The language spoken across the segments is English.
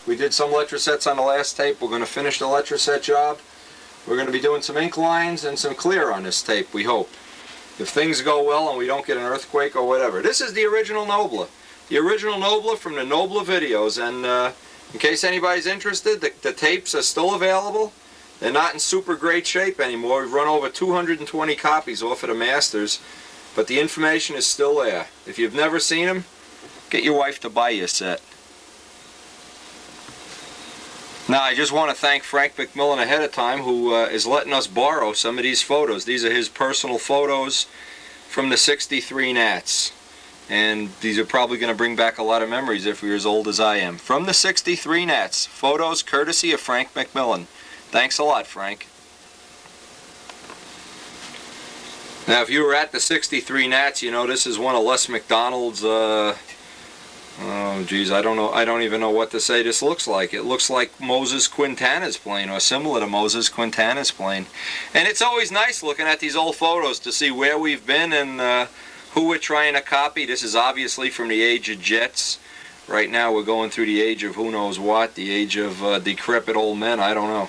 We did some letrosets on the last tape. We're going to finish the letroset job. We're going to be doing some ink lines and some clear on this tape, we hope. If things go well and we don't get an earthquake or whatever. This is the original Nobler. The original Nobler from the Nobler videos. And in case anybody's interested, the tapes are still available. They're not in super great shape anymore. We've run over 220 copies off of the masters. But the information is still there. If you've never seen them, get your wife to buy you a set. Now, I just want to thank Frank McMillan ahead of time, who is letting us borrow some of these photos. These are his personal photos from the 63 Nats. And these are probably going to bring back a lot of memories if you're as old as I am. From the 63 Nats. Photos courtesy of Frank McMillan. Thanks a lot, Frank. Now, if you were at the 63 Nats, you know this is one of Les McDonald's, oh geez, I don't know, I don't even know what to say this looks like. It looks like Moses Quintana's plane, or similar to Moses Quintana's plane. And it's always nice looking at these old photos to see where we've been and who we're trying to copy. This is obviously from the age of jets. Right now we're going through the age of who knows what, the age of decrepit old men, I don't know.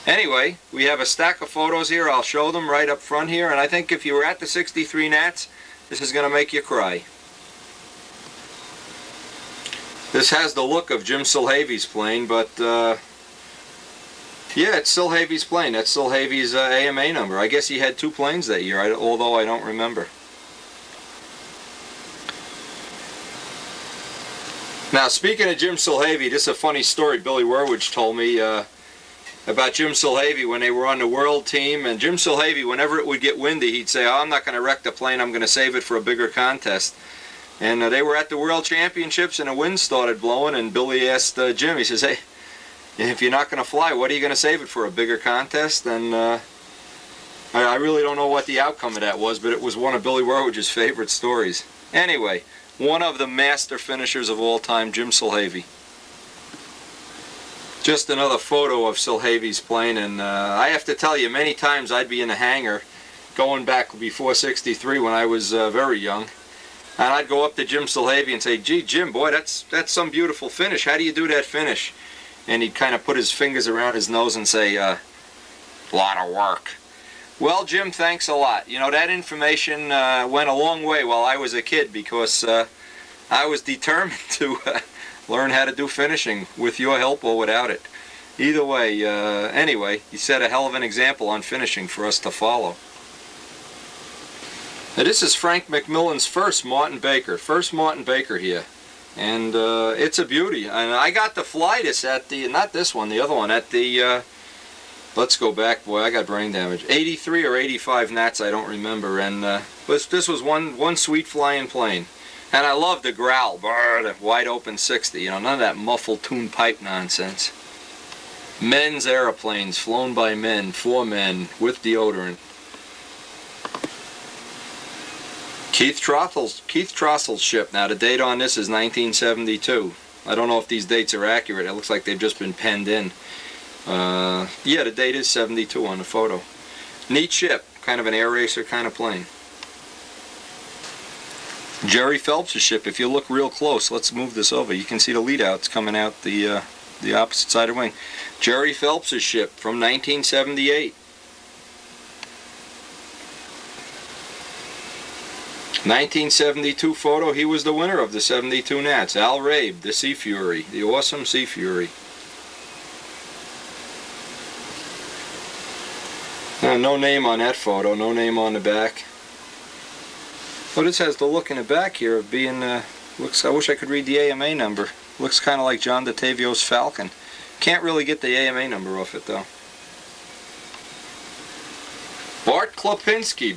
Anyway, we have a stack of photos here. I'll show them right up front here, and I think if you were at the 63 Nats, this is going to make you cry. This has the look of Jim Silhavy's plane, but yeah, it's Silhavy's plane. That's Silhavy's AMA number. I guess he had two planes that year, although I don't remember. Now, speaking of Jim Silhavy, this is a funny story Billy Werwich told me about Jim Silhavy when they were on the world team. And Jim Silhavy, whenever it would get windy, he'd say, "Oh, I'm not going to wreck the plane, I'm going to save it for a bigger contest." And they were at the World Championships and the wind started blowing, and Billy asked Jim, he says, "Hey, if you're not going to fly, what are you going to save it for, a bigger contest?" And I really don't know what the outcome of that was, but it was one of Billy Werwich's favorite stories. Anyway, one of the master finishers of all time, Jim Silhavy. Just another photo of Silhavy's plane, and I have to tell you, many times I'd be in the hangar, going back before '63 when I was very young, and I'd go up to Jim Silhavy and say, "Gee, Jim, boy, that's some beautiful finish. How do you do that finish?" And he'd kind of put his fingers around his nose and say, "Lot of work." Well, Jim, thanks a lot. You know, that information went a long way while I was a kid, because I was determined to learn how to do finishing, with your help or without it. Either way, anyway, he set a hell of an example on finishing for us to follow. Now, this is Frank McMillan's first Martin Baker here. And it's a beauty. And I got to fly this at the, not this one, the other one, at the, let's go back, boy, I got brain damage. 83 or 85 Nats, I don't remember. And this was one sweet flying plane. And I love the growl, the wide open 60, you know, none of that muffled tune pipe nonsense. Men's aeroplanes, flown by men, for men, with deodorant. Keith Trostle's ship. Now, the date on this is 1972. I don't know if these dates are accurate. It looks like they've just been penned in. Yeah, the date is 72 on the photo. Neat ship, kind of an air racer kind of plane. Jerry Phelps' ship. If you look real close, let's move this over. You can see the lead outs coming out the opposite side of the wing. Jerry Phelps' ship from 1978. 1972 photo. He was the winner of the 72 Nats. Al Rabe, the Sea Fury, the awesome Sea Fury. No name on that photo. No name on the back. Well, this has the look in the back here of being, looks, I wish I could read the AMA number. Looks kind of like John DeTavio's Falcon. Can't really get the AMA number off it, though. Bart Klapinski.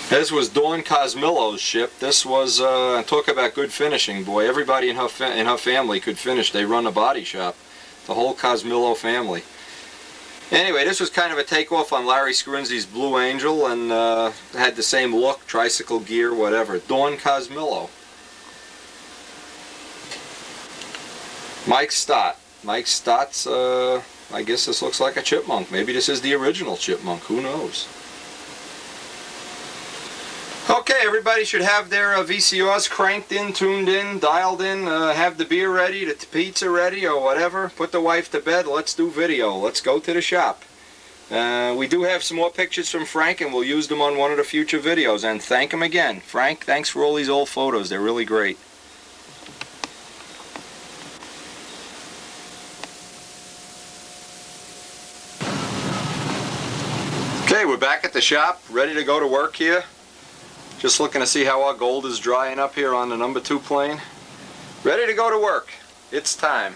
This was Dawn Cosmillo's ship. This was, talk about good finishing, boy. Everybody in her family could finish. They run a body shop. The whole Cosmillo family. Anyway, this was kind of a takeoff on Larry Scrinsey's Blue Angel, and had the same look, tricycle gear, whatever. Dawn Cosmillo. Mike Stott. Mike Stott's, I guess this looks like a chipmunk. Maybe this is the original chipmunk. Who knows? Okay, everybody should have their VCRs cranked in, tuned in, dialed in, have the beer ready, the pizza ready, or whatever. Put the wife to bed. Let's do video. Let's go to the shop. We do have some more pictures from Frank, and we'll use them on one of the future videos. And thank him again. Frank, thanks for all these old photos. They're really great. Okay, we're back at the shop, ready to go to work here. Just looking to see how our gold is drying up here on the number 2 plane. Ready to go to work. It's time.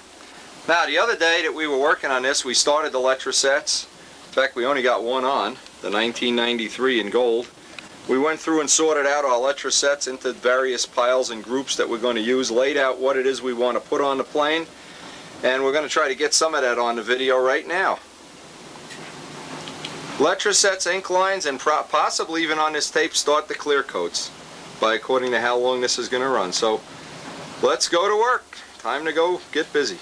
Now, the other day that we were working on this, we started the Letrasets. In fact, we only got one on, the 1993 in gold. We went through and sorted out our Letrasets into various piles and groups that we're going to use, laid out what it is we want to put on the plane, and we're going to try to get some of that on the video right now. Letrasets, ink lines, and possibly even on this tape start the clear coats, by according to how long this is going to run. So let's go to work. Time to go get busy.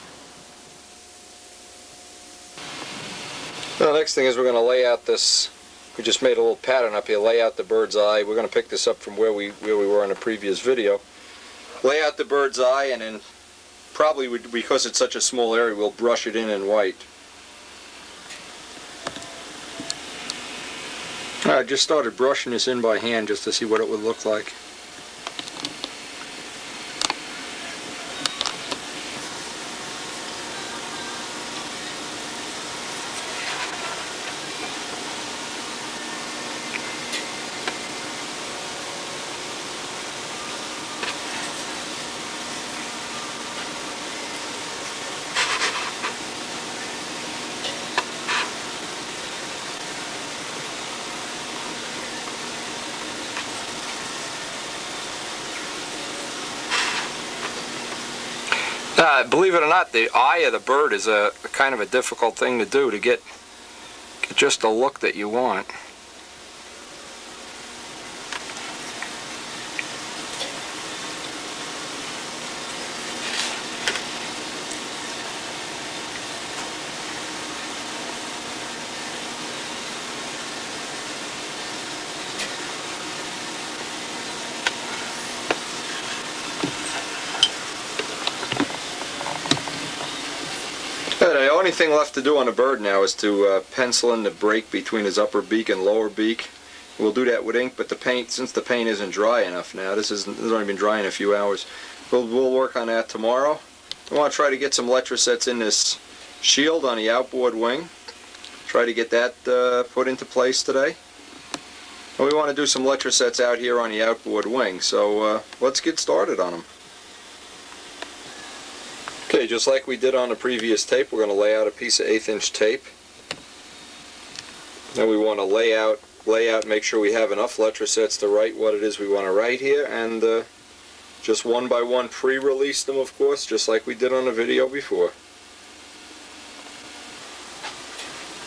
The next thing is we're going to lay out this. We just made a little pattern up here. Lay out the bird's eye. We're going to pick this up from where we were in a previous video. Lay out the bird's eye, and then probably because it's such a small area, we'll brush it in white. I just started brushing this in by hand just to see what it would look like. Believe it or not, the eye of the bird is a kind of a difficult thing to do, to get just the look that you want. The only thing left to do on the bird now is to pencil in the break between his upper beak and lower beak. We'll do that with ink, but the paint, since the paint isn't dry enough now, this has only been dry in a few hours, we'll work on that tomorrow. I want to try to get some Letrasets in this shield on the outboard wing. Try to get that put into place today. And we want to do some Letrasets out here on the outboard wing, so let's get started on them. Okay, just like we did on the previous tape, we're going to lay out a piece of 1/8" tape. Then we want to lay out, make sure we have enough Letrasets to write what it is we want to write here, and just one by one pre-release them, of course, just like we did on the video before.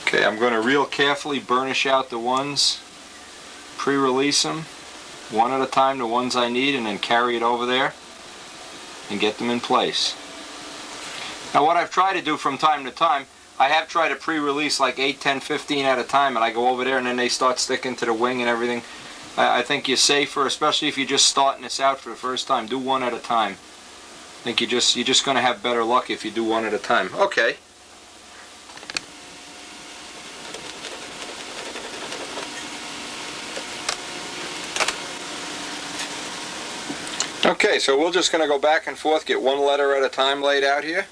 Okay, I'm going to real carefully burnish out the ones, pre-release them, one at a time, the ones I need, and then carry it over there and get them in place. Now what I've tried to do from time to time, I have tried to pre-release like 8, 10, 15 at a time, and I go over there and then they start sticking to the wing and everything. I think you're safer, especially if you're just starting this out for the first time. Do one at a time. I think you're just going to have better luck if you do one at a time. Okay. Okay, so we're just going to go back and forth, get one letter at a time laid out here.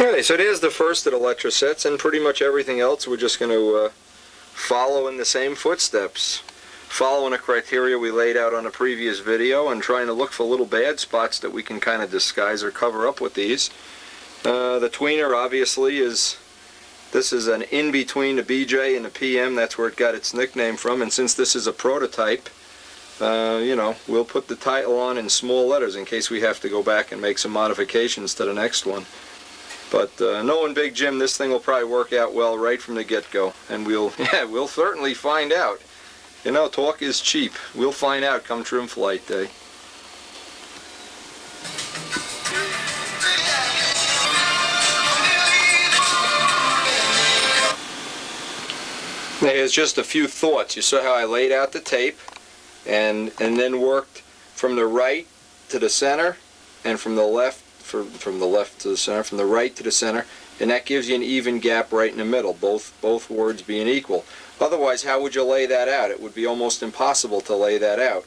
Okay, so there's the first of the Letrasets, and pretty much everything else we're just going to follow in the same footsteps, following the criteria we laid out on a previous video, and trying to look for little bad spots that we can kind of disguise or cover up with these. The tweener obviously this is an in between the BJ and the PM. That's where it got its nickname from, and since this is a prototype, you know, we'll put the title on in small letters in case we have to go back and make some modifications to the next one. But knowing Big Jim, this thing will probably work out well right from the get-go. And we'll certainly find out. You know, talk is cheap. We'll find out come trim flight day. Here's just a few thoughts. You saw how I laid out the tape and then worked from the right to the center and from the left from the left to the center, from the right to the center, and that gives you an even gap right in the middle, both words being equal. Otherwise, how would you lay that out? It would be almost impossible to lay that out.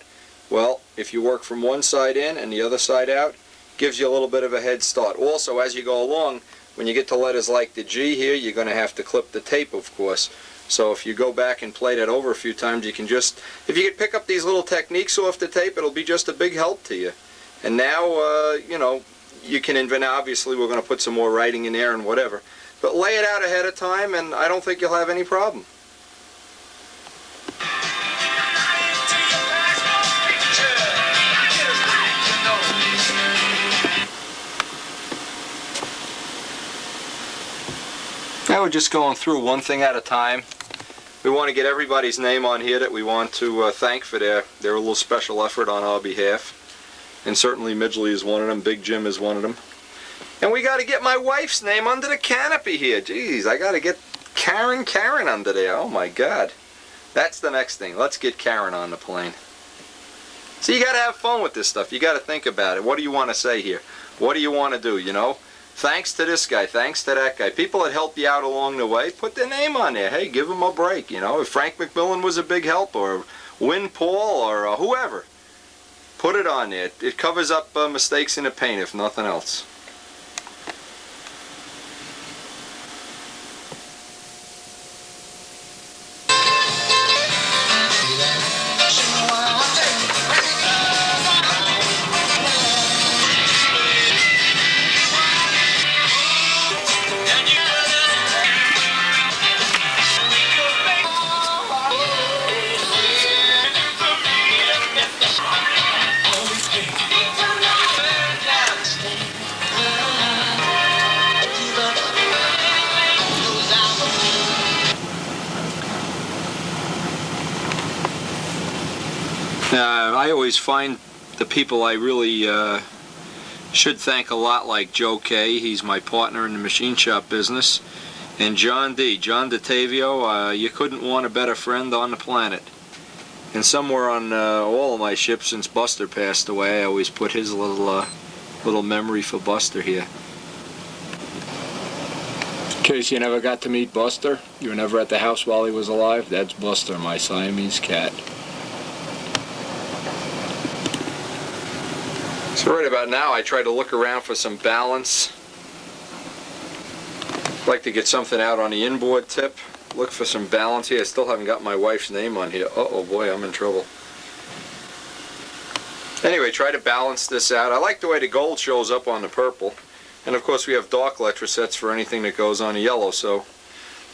Well, if you work from one side in and the other side out, gives you a little bit of a head start. Also, as you go along, when you get to letters like the G here, you're going to have to clip the tape, of course. So if you go back and play that over a few times, you can just, if you could pick up these little techniques off the tape, it'll be just a big help to you. And now, you know, you can invent, obviously we're going to put some more writing in there and whatever. But lay it out ahead of time and I don't think you'll have any problem. Now we're just going through one thing at a time. We want to get everybody's name on here that we want to thank for their little special effort on our behalf. And certainly Midgley is one of them, Big Jim is one of them. And we got to get my wife's name under the canopy here. Jeez, I got to get Karen under there. Oh my God. That's the next thing. Let's get Karen on the plane. So you got to have fun with this stuff. You got to think about it. What do you want to say here? What do you want to do, you know? Thanks to this guy, thanks to that guy. People that help you out along the way, put their name on there. Hey, give them a break, you know. If Frank McMillan was a big help, or Win Paul, or whoever, put it on there. It covers up mistakes in the paint, if nothing else. I always find the people I really should thank a lot, like Joe K. He's my partner in the machine shop business. And John D. John DeTavio, you couldn't want a better friend on the planet. And somewhere on all of my ships since Buster passed away, I always put his little memory for Buster here. In case you never got to meet Buster, you were never at the house while he was alive, that's Buster, my Siamese cat. So right about now I try to look around for some balance. I'd like to get something out on the inboard tip. Look for some balance here. I still haven't got my wife's name on here. Uh-oh boy, I'm in trouble. Anyway, try to balance this out. I like the way the gold shows up on the purple. And of course we have dark letter sets for anything that goes on the yellow, so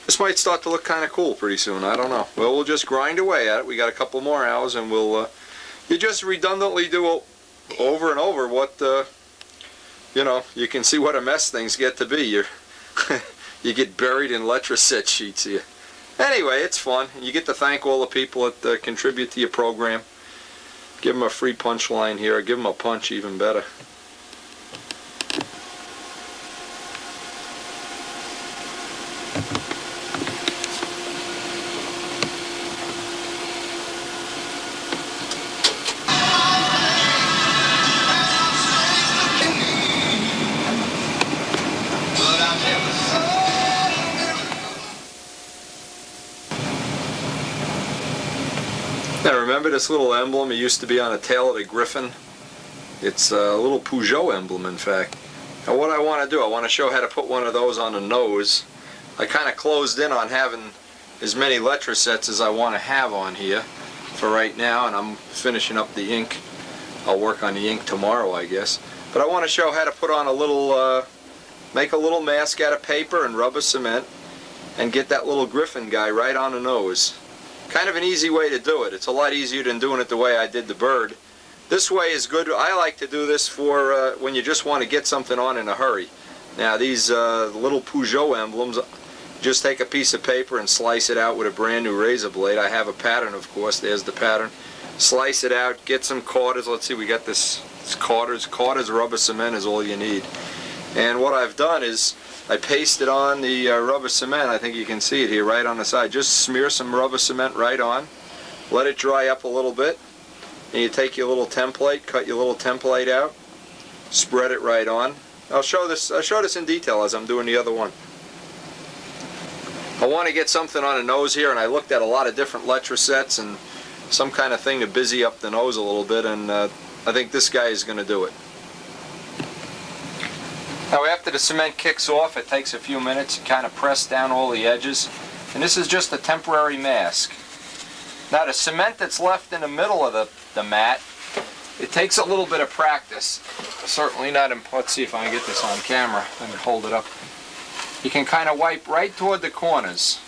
this might start to look kind of cool pretty soon. I don't know. Well, we'll just grind away at it. We got a couple more hours and we'll you just redundantly do over and over what you know, you can see what a mess things get to be. You get buried in letter set sheets here. Anyway, it's fun. You get to thank all the people that contribute to your program. Give them a free punchline here, or give them a punch, even better. Now remember this little emblem? It used to be on the tail of the Griffin. It's a little Peugeot emblem, in fact. Now what I want to do, I want to show how to put one of those on the nose. I kind of closed in on having as many letter sets as I want to have on here for right now, and I'm finishing up the ink. I'll work on the ink tomorrow, I guess. But I want to show how to put on a little, make a little mask out of paper and rubber cement and get that little Griffin guy right on the nose. Kind of an easy way to do it. It's a lot easier than doing it the way I did the bird. This way is good. I like to do this for when you just want to get something on in a hurry. Now these little Peugeot emblems, just take a piece of paper and slice it out with a brand new razor blade. I have a pattern, of course. There's the pattern. Slice it out, get some quarters. Let's see, we got this quarters. Quarters rubber cement is all you need. And what I've done is I pasted on the rubber cement. I think you can see it here right on the side. Just smear some rubber cement right on. Let it dry up a little bit. And you take your little template, cut your little template out, spread it right on. I'll show this in detail as I'm doing the other one. I want to get something on the nose here, and I looked at a lot of different Letra-Sets and some kind of thing to busy up the nose a little bit, and I think this guy is going to do it. Now after the cement kicks off, it takes a few minutes to kind of press down all the edges, and this is just a temporary mask. Now the cement that's left in the middle of the mat, it takes a little bit of practice. Certainly not, let's see if I can get this on camera. Let me hold it up. You can kind of wipe right toward the corners.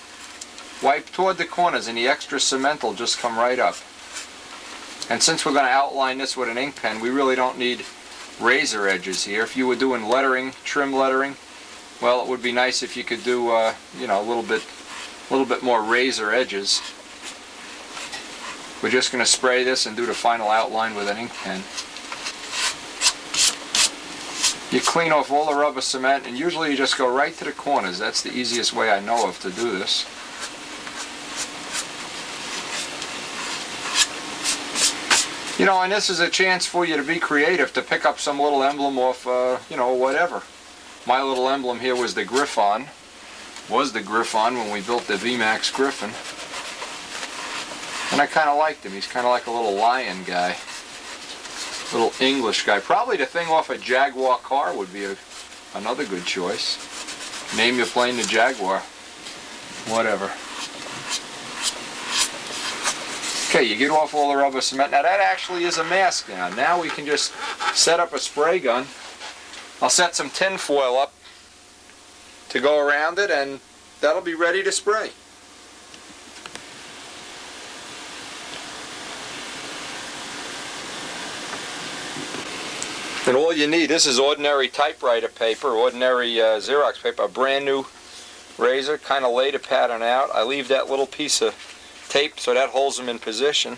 Wipe toward the corners and the extra cement will just come right up. And since we're going to outline this with an ink pen, we really don't need razor edges here. If you were doing lettering, trim lettering, well, it would be nice if you could do you know, a little bit more razor edges. We're just going to spray this and do the final outline with an ink pen. You clean off all the rubber cement, and usually you just go right to the corners. That's the easiest way I know of to do this. You know, and this is a chance for you to be creative, to pick up some little emblem off, you know, whatever. My little emblem here was the Griffon. Was the Griffon when we built the VMAX Griffon. And I kind of liked him. He's kind of like a little lion guy. Little English guy. Probably the thing off a Jaguar car would be another good choice. Name your plane the Jaguar. Whatever. Okay, you get off all the rubber cement. Now that actually is a mask now. Now we can just set up a spray gun. I'll set some tin foil up to go around it, and that'll be ready to spray. And all you need, this is ordinary typewriter paper, ordinary Xerox paper, a brand new razor, kind of lay the pattern out. I leave that little piece of tape so that holds them in position.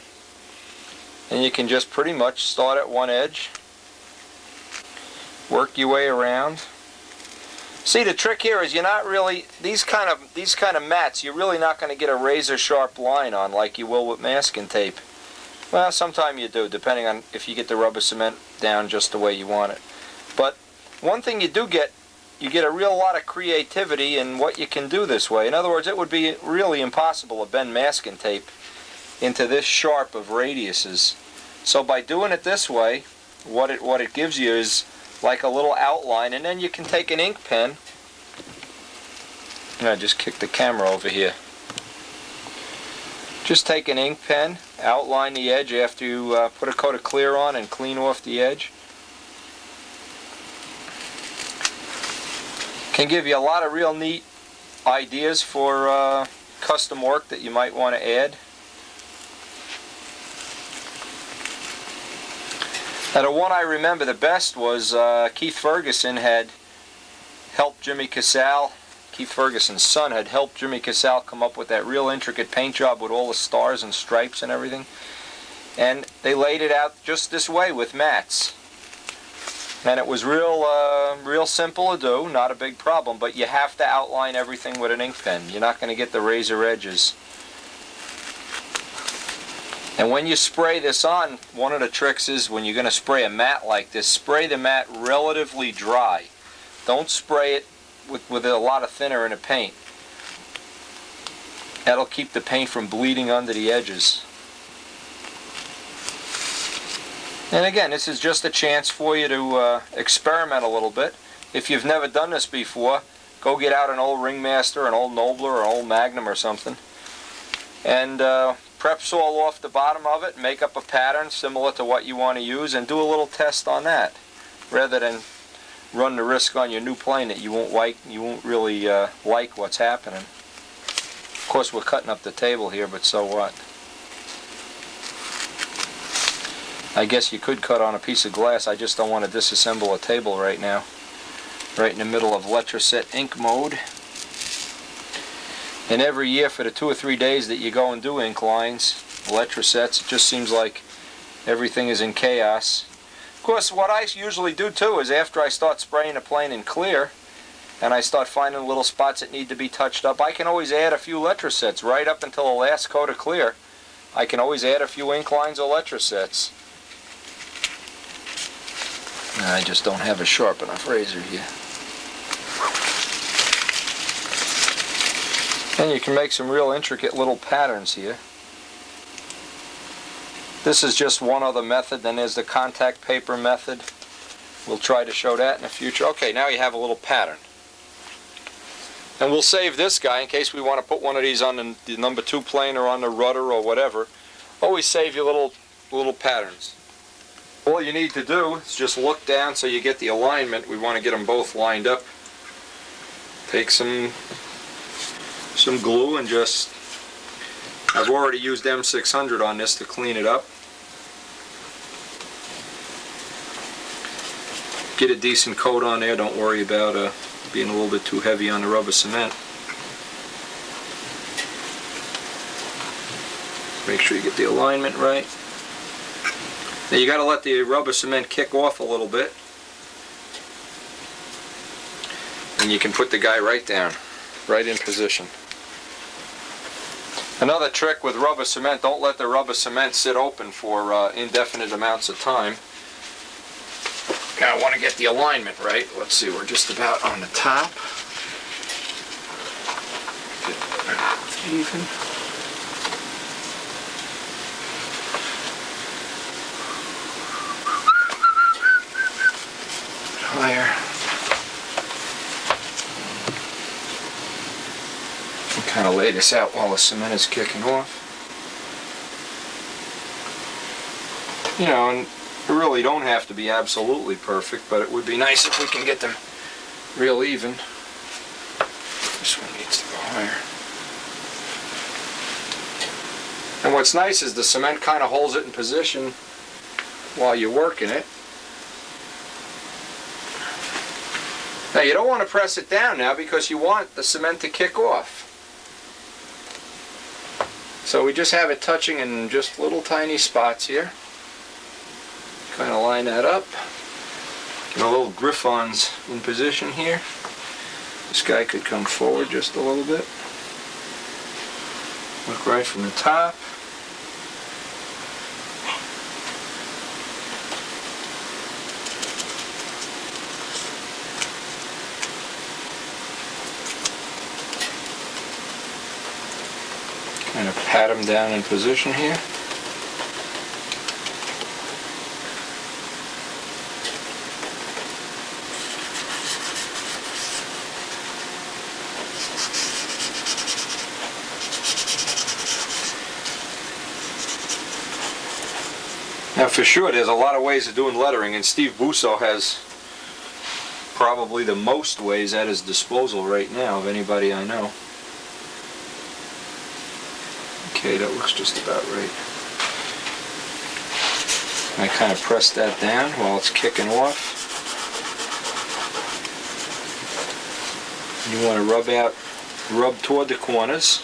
And you can just pretty much start at one edge, work your way around. See, the trick here is you're not really, these kind of mats, you're really not going to get a razor sharp line on like you will with masking tape. Well, sometimes you do, depending on if you get the rubber cement down just the way you want it. But one thing you do get, you get a real lot of creativity in what you can do this way. In other words, it would be really impossible to bend masking tape into this sharp of radiuses. So by doing it this way, what it gives you is like a little outline, and then you can take an ink pen. And I just kicked the camera over here. Just take an ink pen, outline the edge after you put a coat of clear on and clean off the edge. Can give you a lot of real neat ideas for custom work that you might want to add. Now the one I remember the best was Keith Ferguson had helped Jimmy Casale. Keith Ferguson's son had helped Jimmy Casale come up with that real intricate paint job with all the stars and stripes and everything. And they laid it out just this way with mats. And it was real simple to do, not a big problem, but you have to outline everything with an ink pen. You're not going to get the razor edges. And when you spray this on, one of the tricks is when you're going to spray a mat like this, spray the mat relatively dry. Don't spray it with a lot of thinner in the paint. That'll keep the paint from bleeding under the edges. And again, this is just a chance for you to experiment a little bit. If you've never done this before, go get out an old Ringmaster, an old Nobler, or an old Magnum or something, and prep saw off the bottom of it, make up a pattern similar to what you want to use, and do a little test on that, rather than run the risk on your new plane that you won't really like what's happening. Of course, we're cutting up the table here, but so what? I guess you could cut on a piece of glass. I just don't want to disassemble a table right now. right in the middle of Letraset ink mode. And every year for the 2 or 3 days that you go and do ink lines, Letrasets, it just seems like everything is in chaos. Of course, what I usually do too is after I start spraying a plane in clear and I start finding little spots that need to be touched up, I can always add a few Letrasets right up until the last coat of clear. I can always add a few ink lines or Letrasets. I just don't have a sharp enough razor here. And you can make some real intricate little patterns here. This is just one other method. Then there's the contact paper method. We'll try to show that in the future. Okay, now you have a little pattern. And we'll save this guy in case we want to put one of these on the number 2 plane or on the rudder or whatever. Always save your little patterns. All you need to do is just look down so you get the alignment. We want to get them both lined up. Take some glue and just, I've already used M600 on this to clean it up. Get a decent coat on there, don't worry about being a little bit too heavy on the rubber cement. Make sure you get the alignment right. Now you got to let the rubber cement kick off a little bit. And you can put the guy right down, right in position. Another trick with rubber cement, don't let the rubber cement sit open for indefinite amounts of time. Kind of want to get the alignment right. Let's see, we're just about on the top. Get even. Higher. And kind of lay this out while the cement is kicking off. You know, and we really don't have to be absolutely perfect, but it would be nice if we can get them real even. This one needs to go higher. And what's nice is the cement kind of holds it in position while you're working it. Now you don't want to press it down now because you want the cement to kick off. So we just have it touching in just little tiny spots here. Kind of line that up. Get a little griffons in position here. This guy could come forward just a little bit. Look right from the top. Kind of pat them down in position here. Now for sure there's a lot of ways of doing lettering, and Steve Busso has probably the most ways at his disposal right now of anybody I know. Okay, that looks just about right. I kind of press that down while it's kicking off. You want to rub toward the corners.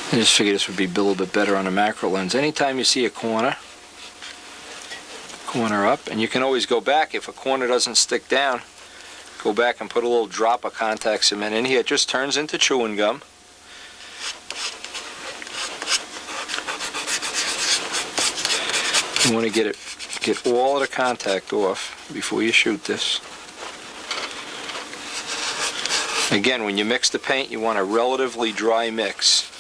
I just figured this would be a little bit better on a macro lens. Anytime you see a corner up, and you can always go back if a corner doesn't stick down, go back and put a little drop of contact cement in here. It just turns into chewing gum. You want to get all of the contact off before you shoot this. Again, when you mix the paint, you want a relatively dry mix.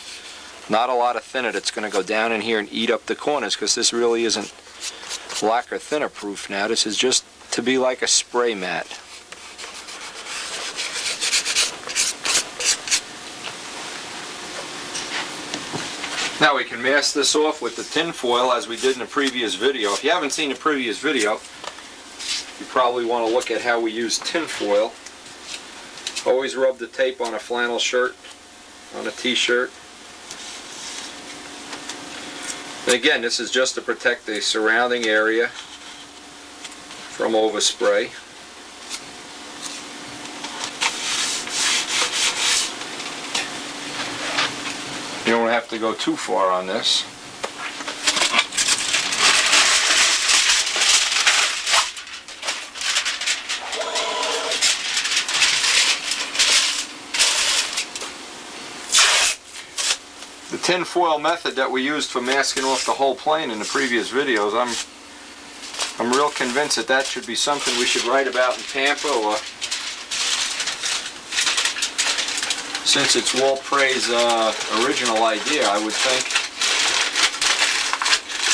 Not a lot of thinner that's going to go down in here and eat up the corners, because this really isn't lacquer thinner proof now. This is just to be like a spray mat. Now we can mask this off with the tin foil as we did in the previous video. If you haven't seen the previous video, you probably want to look at how we use tin foil. Always rub the tape on a flannel shirt, on a t-shirt. And again, this is just to protect the surrounding area from overspray. You don't have to go too far on this. The tin foil method that we used for masking off the whole plane in the previous videos, I'm real convinced that should be something we should write about in Tampa, or since it's Walt Prey's original idea, I would think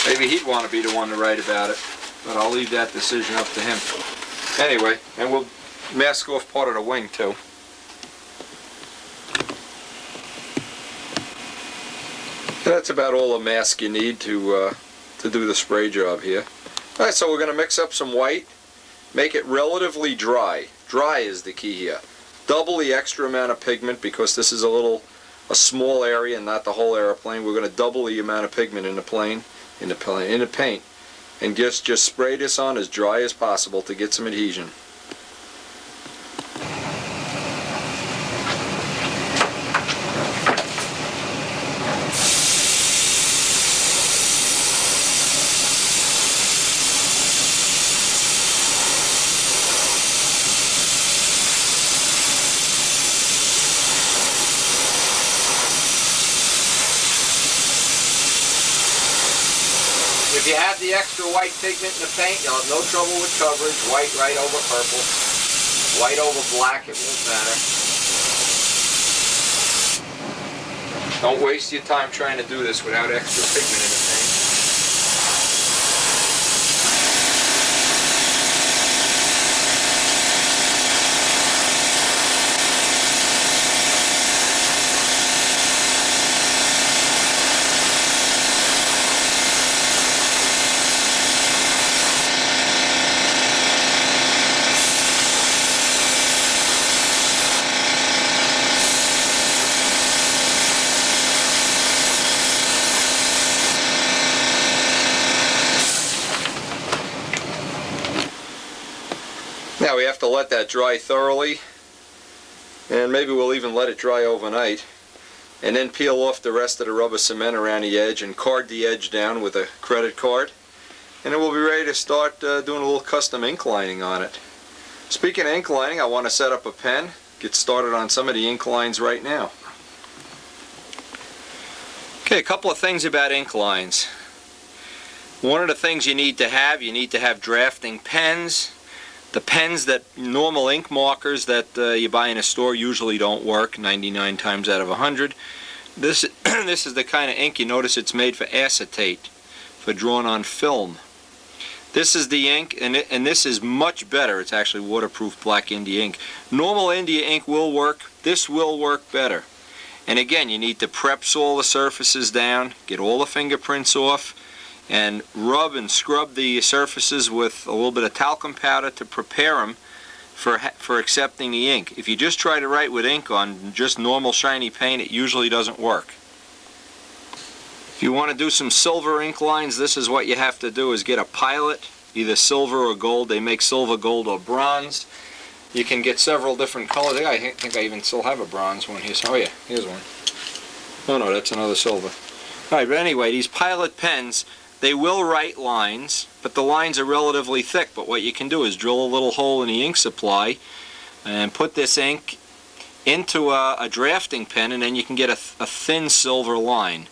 maybe he'd want to be the one to write about it, but I'll leave that decision up to him. Anyway, and we'll mask off part of the wing too. That's about all the mask you need to do the spray job here. Alright, so we're going to mix up some white, make it relatively dry. Dry is the key here. Double the extra amount of pigment, because this is a small area and not the whole airplane. We're going to double the amount of pigment in the paint, and just spray this on as dry as possible to get some adhesion. If you have the extra white pigment in the paint, you'll have no trouble with coverage. White right over purple, white over black, it won't matter. Don't waste your time trying to do this without extra pigment in the paint. Now we have to let that dry thoroughly, and maybe we'll even let it dry overnight, and then peel off the rest of the rubber cement around the edge and card the edge down with a credit card, and then we'll be ready to start doing a little custom ink lining on it. Speaking of ink lining, I want to set up a pen, get started on some of the ink lines right now. Okay, a couple of things about ink lines. One of the things you need to have drafting pens. The pens that, normal ink markers that you buy in a store usually don't work 99 times out of 100. This is the kind of ink, you notice it's made for acetate, for drawing on film. This is the ink, and this is much better. It's actually waterproof black India ink. Normal India ink will work. This will work better. And again, you need to prep all the surfaces down, get all the fingerprints off, and rub and scrub the surfaces with a little bit of talcum powder to prepare them for accepting the ink. If you just try to write with ink on just normal shiny paint, it usually doesn't work. If you want to do some silver ink lines, this is what you have to do, is get a Pilot, either silver or gold. They make silver, gold, or bronze. You can get several different colors. I think I even still have a bronze one here. Oh yeah, here's one. Oh no, that's another silver. Alright, but anyway, these Pilot pens, they will write lines, but the lines are relatively thick. But what you can do is drill a little hole in the ink supply and put this ink into a drafting pen, and then you can get a thin silver line.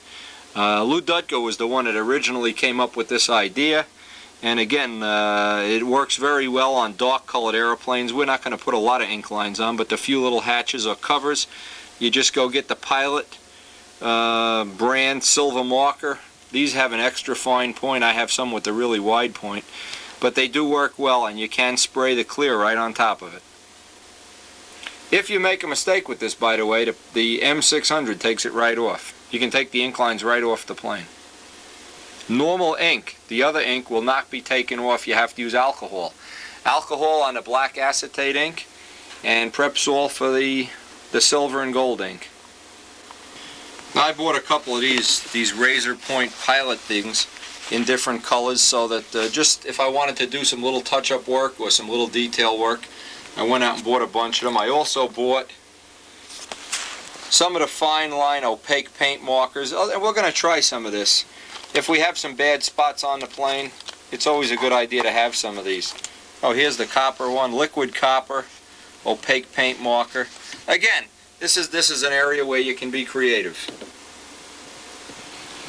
Lou Dutko was the one that originally came up with this idea, and again, it works very well on dark colored airplanes. We're not going to put a lot of ink lines on, but the few little hatches or covers, you just go get the Pilot brand silver marker. These have an extra fine point. I have some with a really wide point, but they do work well, and you can spray the clear right on top of it. If you make a mistake with this, by the way, the M600 takes it right off. You can take the ink lines right off the plane. Normal ink, the other ink, will not be taken off. You have to use alcohol. Alcohol on the black acetate ink, and prep salt for the silver and gold ink. Now I bought a couple of these razor point pilot things in different colors, so that just if I wanted to do some little touch-up work or some little detail work, I went out and bought a bunch of them. I also bought some of the fine line opaque paint markers. And we're going to try some of this. If we have some bad spots on the plane, it's always a good idea to have some of these. Oh, here's the copper one, liquid copper, opaque paint marker. Again, this is an area where you can be creative.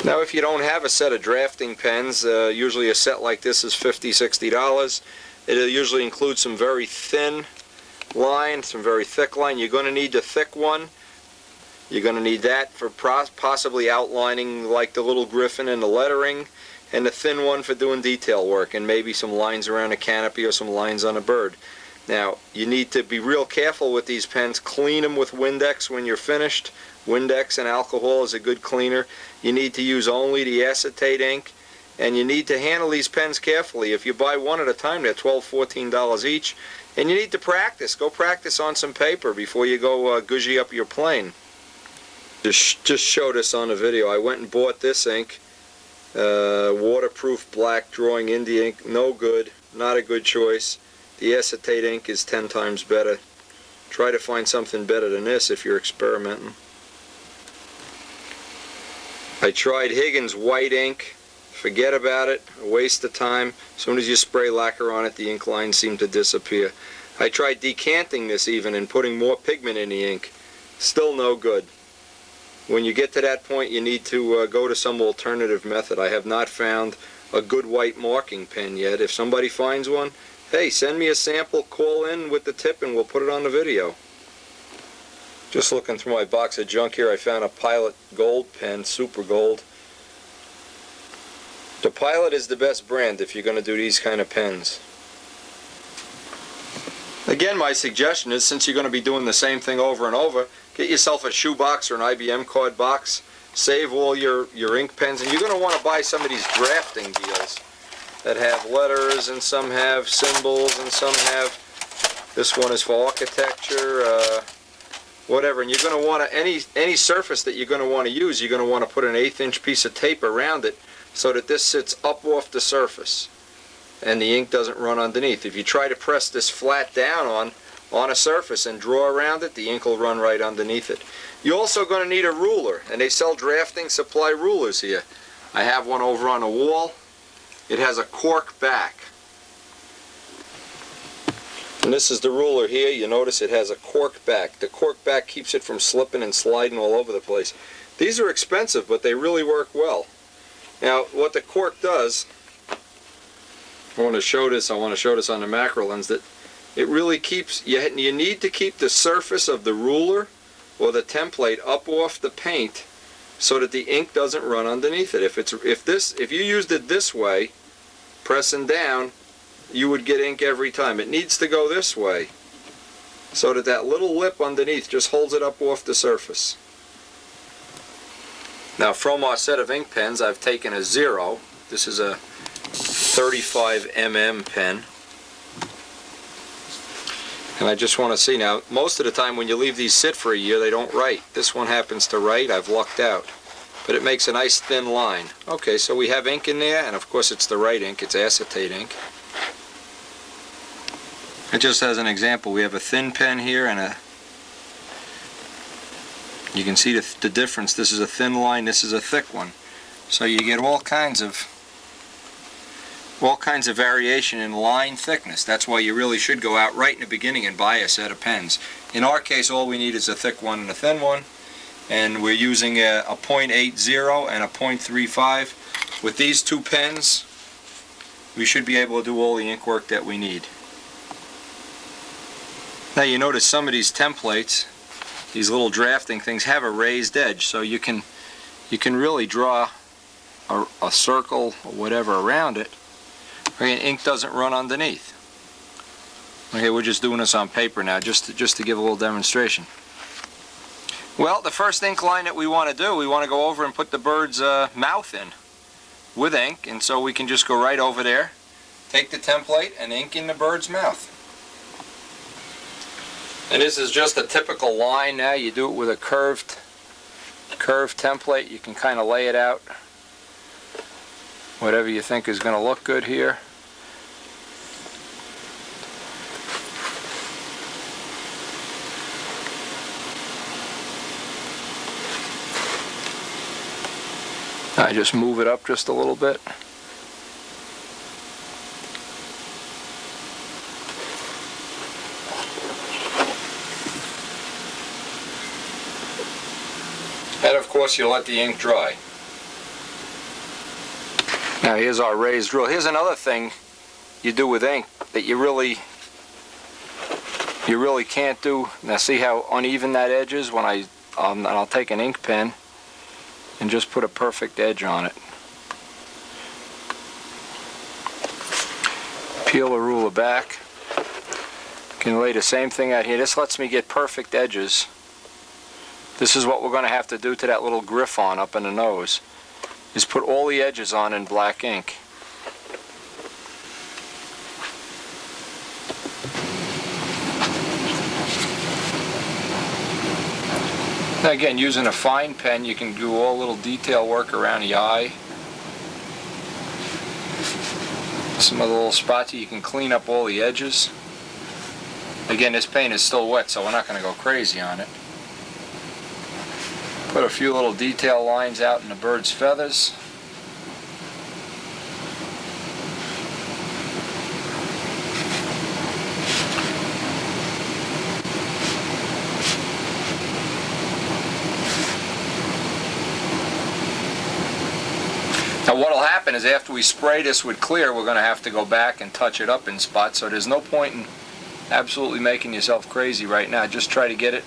Now, if you don't have a set of drafting pens, usually a set like this is $50, $60. It'll usually include some very thin line, some very thick line. You're going to need the thick one. You're going to need that for possibly outlining like the little griffin and the lettering, and the thin one for doing detail work and maybe some lines around a canopy or some lines on a bird. Now, you need to be real careful with these pens. Clean them with Windex when you're finished. Windex and alcohol is a good cleaner. You need to use only the acetate ink, and you need to handle these pens carefully. If you buy one at a time, they're $12, $14 each, and you need to practice. Go practice on some paper before you go gushy up your plane. Just show this on the video. I went and bought this ink, waterproof black drawing India ink. No good, not a good choice. The acetate ink is 10 times better. Try to find something better than this if you're experimenting. I tried Higgins white ink. Forget about it. A waste of time. As soon as you spray lacquer on it, the ink lines seem to disappear. I tried decanting this even and putting more pigment in the ink. Still no good. When you get to that point, you need to go to some alternative method. I have not found a good white marking pen yet. If somebody finds one, hey, send me a sample, call in with the tip, and we'll put it on the video. Just looking through my box of junk here, I found a Pilot Gold pen, Super Gold. The Pilot is the best brand if you're going to do these kind of pens. Again, my suggestion is, since you're going to be doing the same thing over and over, get yourself a shoebox or an IBM card box. Save all your ink pens, and you're going to want to buy some of these drafting deals that have letters, and some have symbols, and some have, this one is for architecture, whatever. And you're going to want to, any surface that you're going to want to use, you're going to want to put an 1/8 inch piece of tape around it so that this sits up off the surface and the ink doesn't run underneath. If you try to press this flat down on a surface and draw around it, the ink will run right underneath it. You're also going to need a ruler, and they sell drafting supply rulers here. I have one over on the wall. It has a cork back. And this is the ruler here. You notice it has a cork back. The cork back keeps it from slipping and sliding all over the place. These are expensive, but they really work well. Now, what the cork does, I want to show this on the macro lens, that it really keeps, you need to keep the surface of the ruler or the template up off the paint so that the ink doesn't run underneath it. If you used it this way, pressing down, you would get ink every time. It needs to go this way so that that little lip underneath just holds it up off the surface. Now, from our set of ink pens, I've taken a 0. This is a 35 mm pen. And I just want to see, now, most of the time when you leave these sit for a year, they don't write. This one happens to write. I've lucked out. But it makes a nice thin line. Okay, so we have ink in there, and of course it's the right ink. It's acetate ink. And just as an example, we have a thin pen here and a... You can see the difference. This is a thin line, this is a thick one. So you get all kinds of variation in line thickness. That's why you really should go out right in the beginning and buy a set of pens. In our case, all we need is a thick one and a thin one, and we're using a .80 and a .35. With these two pens, we should be able to do all the ink work that we need. Now, you notice some of these templates, these little drafting things, have a raised edge, so you can really draw a circle or whatever around it. Okay, and ink doesn't run underneath. Okay, we're just doing this on paper now, just to give a little demonstration. Well, the first ink line that we want to do, we want to go over and put the bird's mouth in with ink, and so we can just go right over there, take the template, and ink in the bird's mouth. And this is just a typical line now. You do it with a curved curve template. You can kind of lay it out whatever you think is going to look good here. I just move it up just a little bit. And of course you let the ink dry. Now here's our raised rule. Here's another thing you do with ink that you really can't do. Now see how uneven that edge is when and I'll take an ink pen and just put a perfect edge on it. Peel the ruler back. You can lay the same thing out here. This lets me get perfect edges. This is what we're going to have to do to that little griffon up in the nose, is put all the edges on in black ink. Now again, using a fine pen, you can do all little detail work around the eye. Some of the little spots you can clean up all the edges. Again, this paint is still wet, so we're not going to go crazy on it. Put a few little detail lines out in the bird's feathers. Now what will happen is after we spray this with clear, we're going to have to go back and touch it up in spots, so there's no point in absolutely making yourself crazy right now. Just try to get it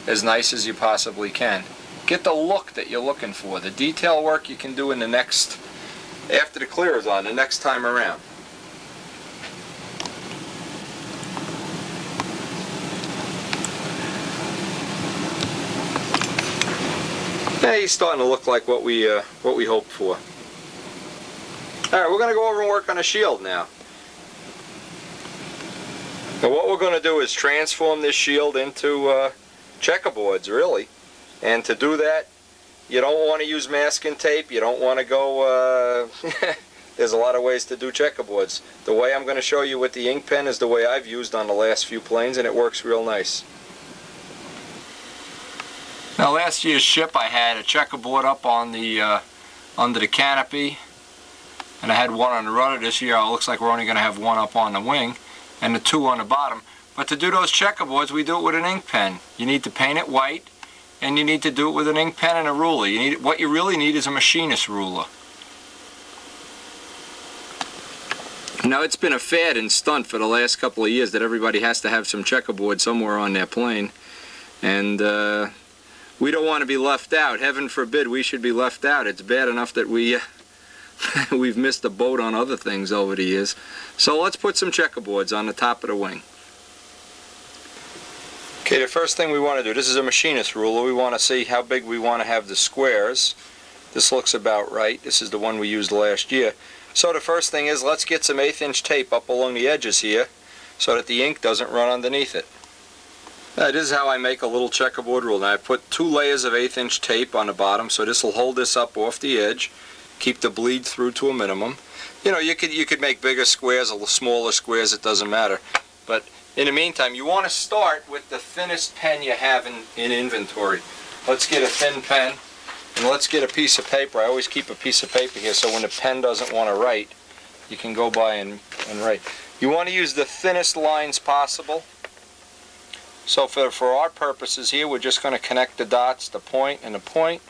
as nice as you possibly can. Get the look that you're looking for. The detail work you can do in the next, after the clear is on, the next time around. Yeah, he's starting to look like what we hoped for. Alright, we're going to go over and work on a shield now. Now what we're going to do is transform this shield into checkerboards, really. And to do that, you don't want to use masking tape. You don't want to go... there's a lot of ways to do checkerboards. The way I'm going to show you with the ink pen is the way I've used on the last few planes, and it works real nice. Now last year's ship I had a checkerboard up on the under the canopy, and I had one on the rudder. This year it looks like we're only going to have one up on the wing and the two on the bottom. But to do those checkerboards, we do it with an ink pen. You need to paint it white, and you need to do it with an ink pen and a ruler. What you really need is a machinist ruler. Now it's been a fad and stunt for the last couple of years that everybody has to have some checkerboard somewhere on their plane, and we don't want to be left out. Heaven forbid we should be left out. It's bad enough that we've missed a boat on other things over the years. So let's put some checkerboards on the top of the wing. Okay, the first thing we want to do, this is a machinist ruler. We want to see how big we want to have the squares. This looks about right. This is the one we used last year. So the first thing is, let's get some 1/8 inch tape up along the edges here so that the ink doesn't run underneath it. This is how I make a little checkerboard ruler. Now I put 2 layers of 1/8 inch tape on the bottom, so this will hold this up off the edge, keep the bleed through to a minimum. You know, you could make bigger squares or smaller squares, it doesn't matter. But in the meantime, you want to start with the thinnest pen you have in inventory. Let's get a thin pen, and let's get a piece of paper. I always keep a piece of paper here so when the pen doesn't want to write, you can go by and write. You want to use the thinnest lines possible. So for our purposes here, we're just going to connect the dots, the point and the point.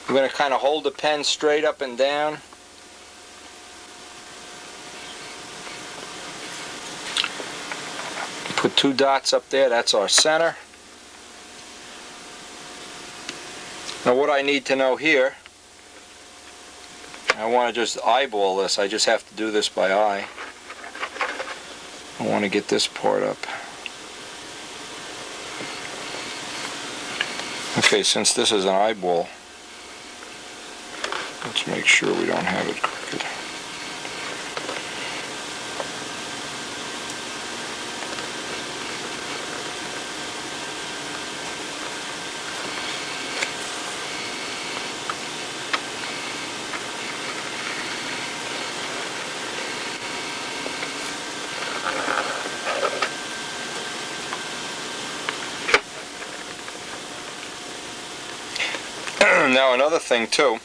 We're going to kind of hold the pen straight up and down. Put 2 dots up there, that's our center. Now what I need to know here, I want to just eyeball this. I just have to do this by eye. I want to get this part up. Okay, since this is an eyeball, let's make sure we don't have it crooked. Now another thing too,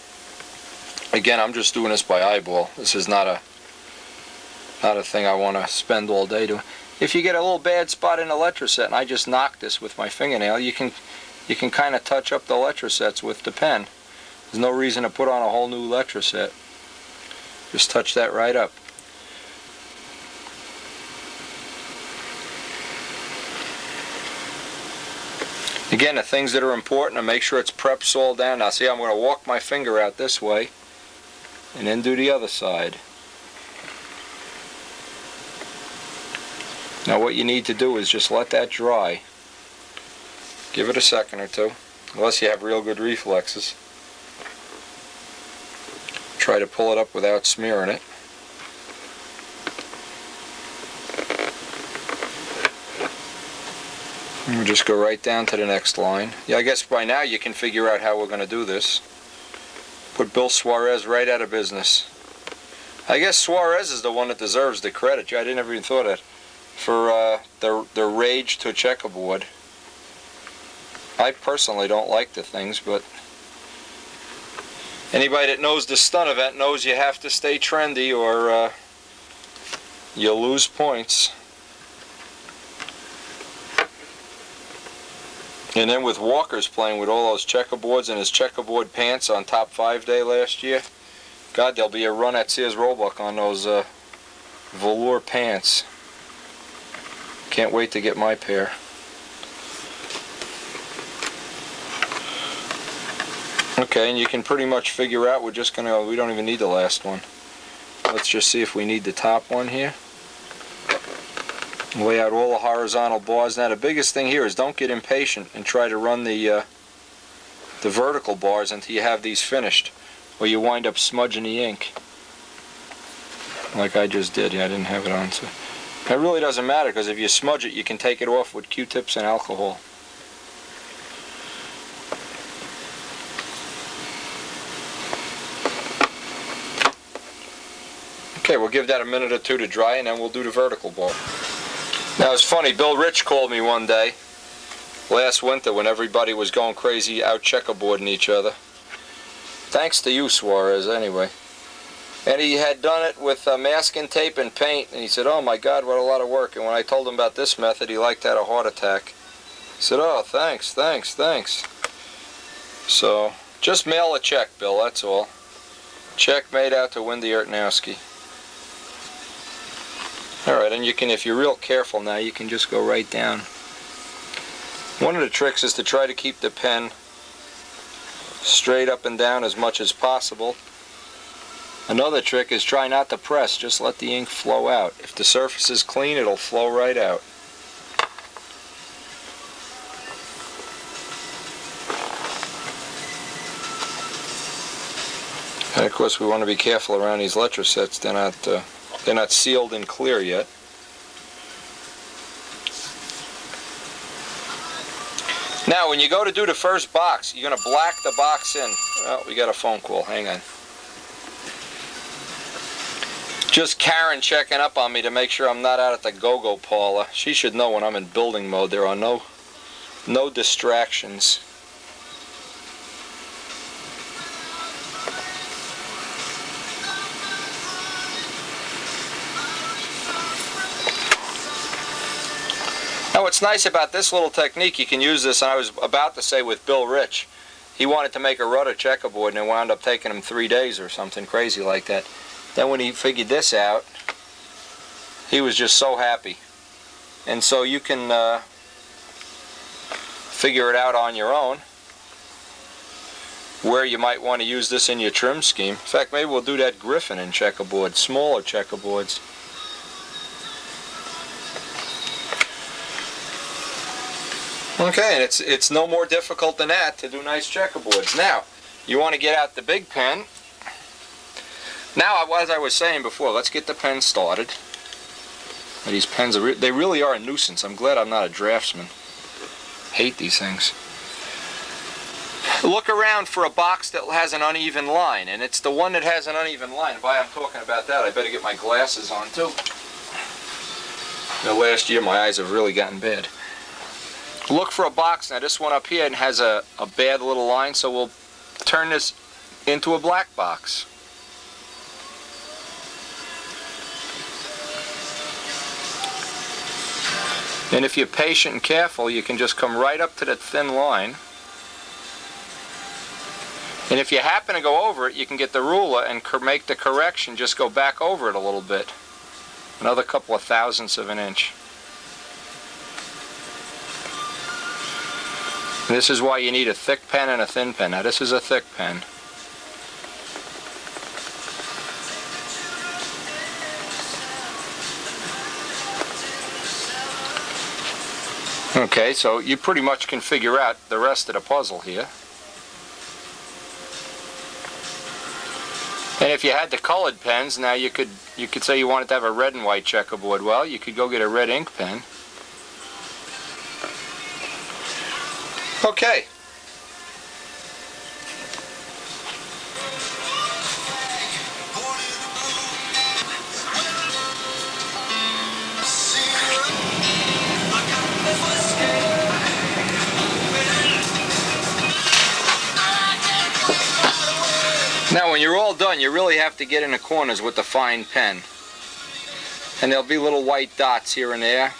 again, I'm just doing this by eyeball. This is not a thing I want to spend all day doing. If you get a little bad spot in the electroset and I just knock this with my fingernail, you can kind of touch up the electrosets with the pen. There's no reason to put on a whole new electroset. Just touch that right up. Again, the things that are important, to make sure it's prepped all down. Now see, I'm going to walk my finger out this way and then do the other side. Now what you need to do is just let that dry. Give it a second or two, unless you have real good reflexes. Try to pull it up without smearing it. And we'll just go right down to the next line. Yeah, I guess by now you can figure out how we're going to do this. Put Bill Suarez right out of business. I guess Suarez is the one that deserves the credit. I didn't ever even thought of it. For the rage to checkerboard. I personally don't like the things, but anybody that knows the stun event knows you have to stay trendy or you'll lose points. And then with Walker's playing with all those checkerboards and his checkerboard pants on Top 5 Day last year, God, there'll be a run at Sears Roebuck on those velour pants. Can't wait to get my pair. Okay, and you can pretty much figure out we don't even need the last one. Let's just see if we need the top one here. Lay out all the horizontal bars. Now the biggest thing here is don't get impatient and try to run the vertical bars until you have these finished, or you wind up smudging the ink. Like I just did. Yeah, I didn't have it on. So it really doesn't matter, because if you smudge it, you can take it off with Q-tips and alcohol. Okay, we'll give that a minute or two to dry, and then we'll do the vertical bar. Now it's funny, Bill Rich called me one day last winter when everybody was going crazy out checkerboarding each other. Thanks to you, Suarez, anyway. And he had done it with masking tape and paint, and he said, oh my God, what a lot of work. And when I told him about this method, he like had a heart attack. He said, oh, thanks. So, just mail a check, Bill, that's all. Check made out to Wendy Ertnowski. Alright, and you can, if you're real careful now, you can just go right down. One of the tricks is to try to keep the pen straight up and down as much as possible. Another trick is try not to press, just let the ink flow out. If the surface is clean, it'll flow right out. And of course we want to be careful around these electrosets. They're not sealed and clear yet. Now when you go to do the first box, you're going to black the box in. Oh, we got a phone call, hang on. Just Karen checking up on me to make sure I'm not out at the go-go parlor. She should know when I'm in building mode there are no distractions. Now what's nice about this little technique, you can use this, and I was about to say with Bill Rich. He wanted to make a rudder checkerboard and it wound up taking him 3 days or something crazy like that. Then when he figured this out, he was just so happy. And so you can figure it out on your own where you might want to use this in your trim scheme. In fact, maybe we'll do that Griffin in checkerboard, smaller checkerboards. Okay, and it's no more difficult than that to do nice checkerboards. Now, you want to get out the big pen. Now, as I was saying before, let's get the pen started. These pens, they really are a nuisance. I'm glad I'm not a draftsman. Hate these things. Look around for a box that has an uneven line, and it's the one that has an uneven line. Why I'm talking about that, I better get my glasses on too. Now, last year my eyes have really gotten bad. Look for a box. Now this one up here has a bad little line, so we'll turn this into a black box. And if you're patient and careful, you can just come right up to that thin line. And if you happen to go over it, you can get the ruler and make the correction, just go back over it a little bit. Another couple of thousandths of an inch. And this is why you need a thick pen and a thin pen. Now this is a thick pen. Okay, so you pretty much can figure out the rest of the puzzle here. And if you had the colored pens, now you could say you wanted to have a red and white checkerboard. Well, you could go get a red ink pen. Okay. Now when you're all done, you really have to get in the corners with the fine pen. And there'll be little white dots here and there.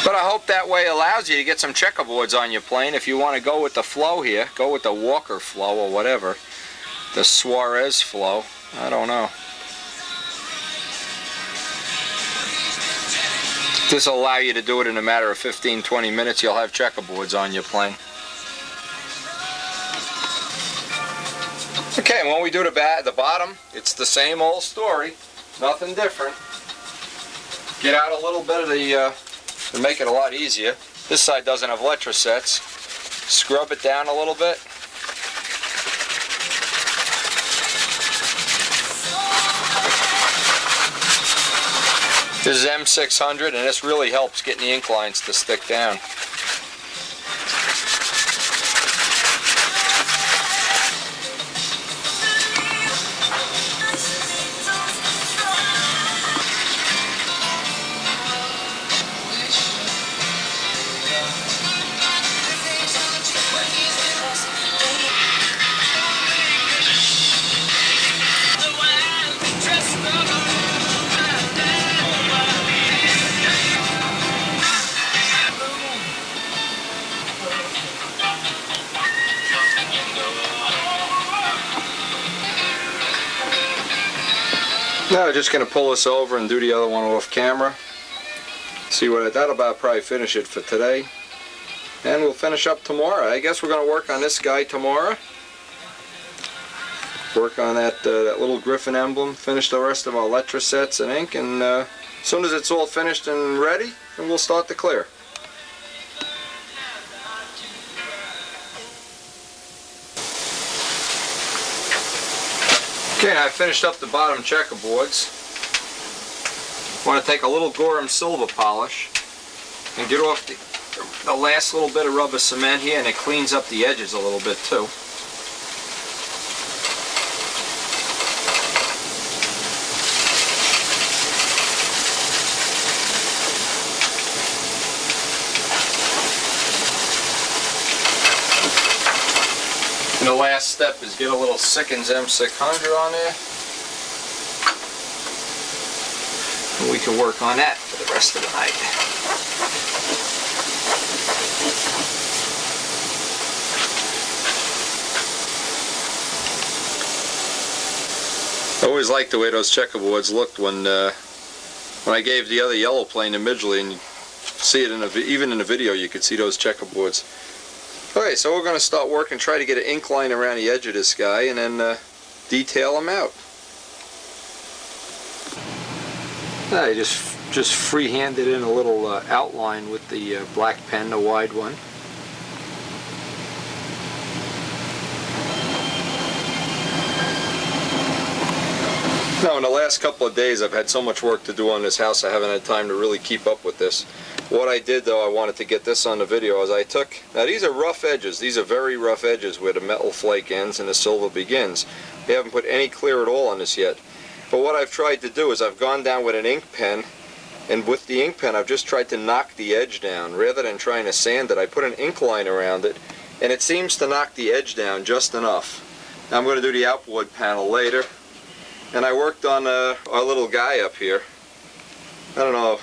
But I hope that way allows you to get some checkerboards on your plane. If you want to go with the flow here, go with the Walker flow or whatever. The Suarez flow. I don't know. This will allow you to do it in a matter of 15-20 minutes. You'll have checkerboards on your plane. Okay, and when we do the bottom, it's the same old story. Nothing different. Get out a little bit of the, to make it a lot easier. This side doesn't have letrosets. Scrub it down a little bit. This is M600, and this really helps getting the ink lines to stick down. Now I'm just going to pull this over and do the other one off camera. See what that'll about probably finish it for today. And we'll finish up tomorrow. I guess we're going to work on this guy tomorrow. Work on that little Griffin emblem. Finish the rest of our letrosets and ink. And as soon as it's all finished and ready, then we'll start to clear. Okay, I finished up the bottom checkerboards. I want to take a little Gorham silver polish and get off the last little bit of rubber cement here, and it cleans up the edges a little bit too. And the last step is get a little Sickens M600 on there. And we can work on that for the rest of the night. I always liked the way those checkerboards looked when I gave the other yellow plane to Midgley, and you see it even in the video you could see those checkerboards. Okay, so we're going to start working, try to get an ink line around the edge of this guy, and then detail him out. I just free-handed in a little outline with the black pen, the wide one. Now, in the last couple of days, I've had so much work to do on this house, I haven't had time to really keep up with this. What I did, though, I wanted to get this on the video, is I took, now these are rough edges, these are very rough edges where the metal flake ends and the silver begins. We haven't put any clear at all on this yet. But what I've tried to do is I've gone down with an ink pen And with the ink pen, I've just tried to knock the edge down. Rather than trying to sand it, I put an ink line around it, and it seems to knock the edge down just enough. Now I'm going to do the outboard panel later. And I worked on our little guy up here. I don't know.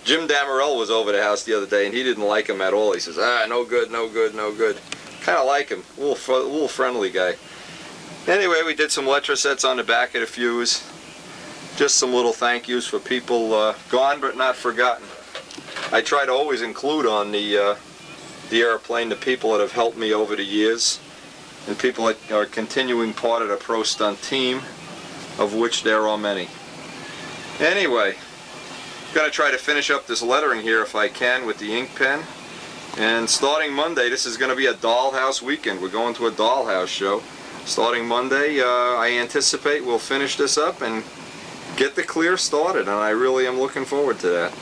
Jim Damarell was over the house the other day, and he didn't like him at all. He says, no good, no good, no good. Kind of like him. A little friendly guy. Anyway, we did some letrosets on the back of the fuse. Just some little thank yous for people gone but not forgotten. I try to always include on the airplane the people that have helped me over the years, and people that are continuing part of the Pro Stunt team, of which there are many. Anyway, I'm going to try to finish up this lettering here if I can with the ink pen. And starting Monday, this is going to be a dollhouse weekend. We're going to a dollhouse show. Starting Monday, I anticipate we'll finish this up and get the clear started, and I really am looking forward to that.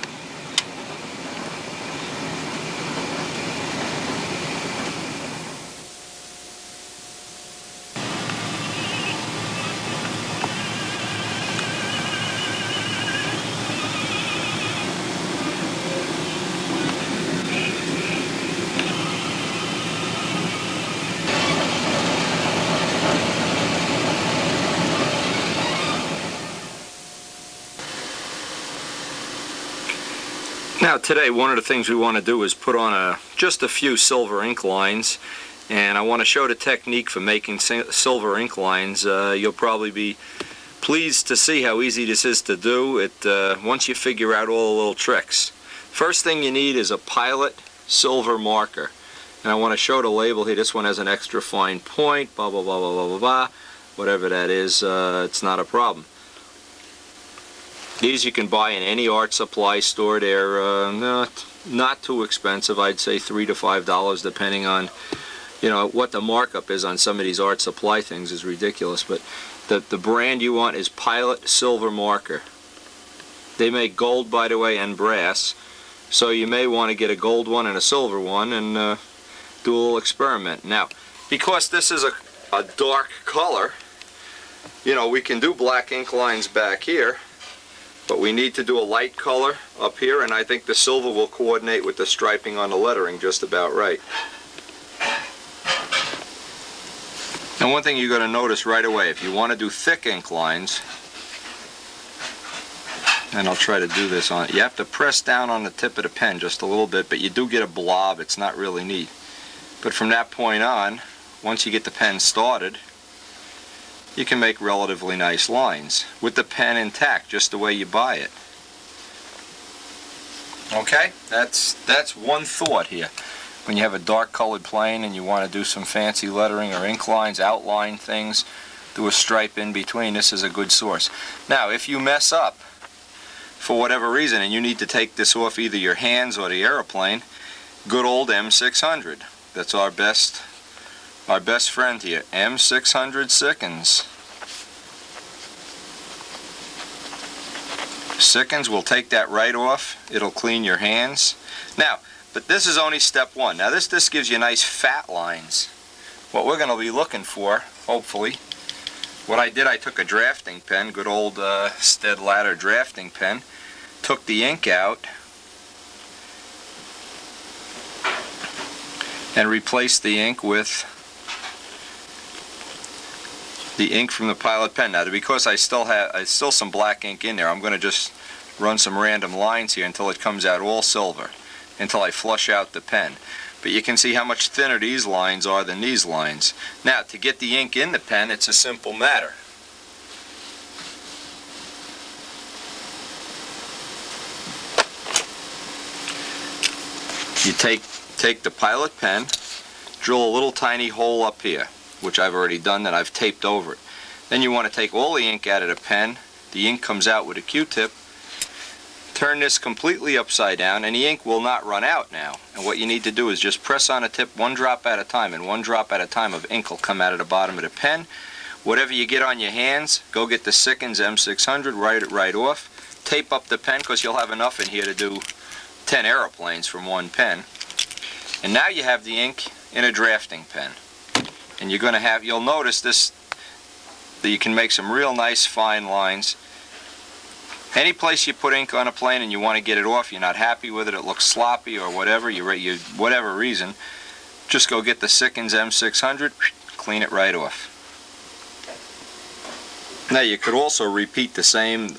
Now today, one of the things we want to do is put on just a few silver ink lines, and I want to show the technique for making silver ink lines. You'll probably be pleased to see how easy this is to do once you figure out all the little tricks. First thing you need is a Pilot silver marker, and I want to show the label here. This one has an extra fine point, blah blah blah blah blah blah blah, whatever that is. It's not a problem. These you can buy in any art supply store. They're not too expensive. I'd say $3 to $5, depending on, what the markup is on some of these art supply things is ridiculous. But the brand you want is Pilot Silver Marker. They make gold, by the way, and brass. So you may want to get a gold one and a silver one and do a little experiment. Now, because this is a dark color, we can do black ink lines back here. But we need to do a light color up here, and I think the silver will coordinate with the striping on the lettering just about right. And one thing you're going to notice right away, if you want to do thick ink lines, and I'll try to do this on it, you have to press down on the tip of the pen just a little bit, but you do get a blob. It's not really neat. But from that point on, once you get the pen started, you can make relatively nice lines with the pen intact, just the way you buy it. Okay, that's one thought here. When you have a dark colored plane and you want to do some fancy lettering or ink lines, outline things, do a stripe in between, this is a good source. Now, if you mess up for whatever reason and you need to take this off either your hands or the airplane, good old M600. That's our best friend here, M600 Sickens. Sickens will take that right off. It'll clean your hands. Now, but this is only step one. Now this gives you nice fat lines. What we're going to be looking for, hopefully, what I did, I took a drafting pen, good old Stedladder drafting pen, took the ink out, and replaced the ink with the ink from the Pilot pen. Now, because I still some black ink in there, I'm going to just run some random lines here until it comes out all silver, until I flush out the pen. But you can see how much thinner these lines are than these lines. Now, to get the ink in the pen, it's a simple matter. You take the Pilot pen, drill a little tiny hole up here, which I've already done, that I've taped over it. Then you want to take all the ink out of the pen. The ink comes out with a Q-tip. Turn this completely upside down, and the ink will not run out now. And what you need to do is just press on a tip one drop at a time, and one drop at a time of ink will come out of the bottom of the pen. Whatever you get on your hands, go get the Sickens M600, write it right off. Tape up the pen, because you'll have enough in here to do 10 aeroplanes from one pen. And now you have the ink in a drafting pen. And you'll notice this, that you can make some real nice fine lines Any place you put ink on a plane and you want to get it off, you're not happy with it, it looks sloppy or whatever, whatever reason, just go get the Sickens M600, clean it right off. Now you could also repeat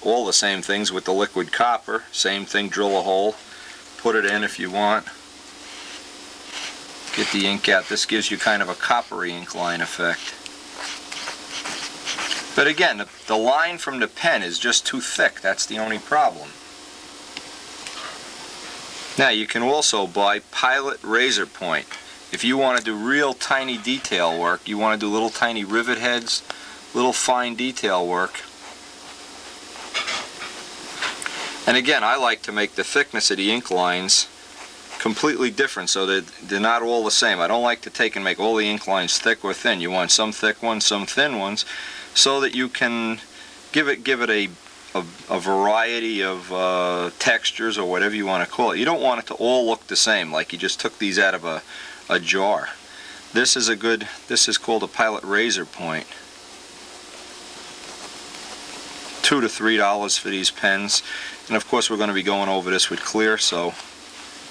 all the same things with the liquid copper. Same thing, drill a hole, put it in if you want. Get the ink out. This gives you kind of a coppery ink line effect. But again, the line from the pen is just too thick. That's the only problem. Now you can also buy Pilot Razor Point. If you want to do real tiny detail work, you want to do little tiny rivet heads, little fine detail work. And again, I like to make the thickness of the ink lines completely different so that they're not all the same. I don't like to take and make all the ink lines thick or thin. You want some thick ones, some thin ones, so that you can give it a variety of textures or whatever you want to call it. You don't want it to all look the same, like you just took these out of a jar. This is called a Pilot Razor Point. $2 to $3 for these pens, and of course we're going to be going over this with clear, so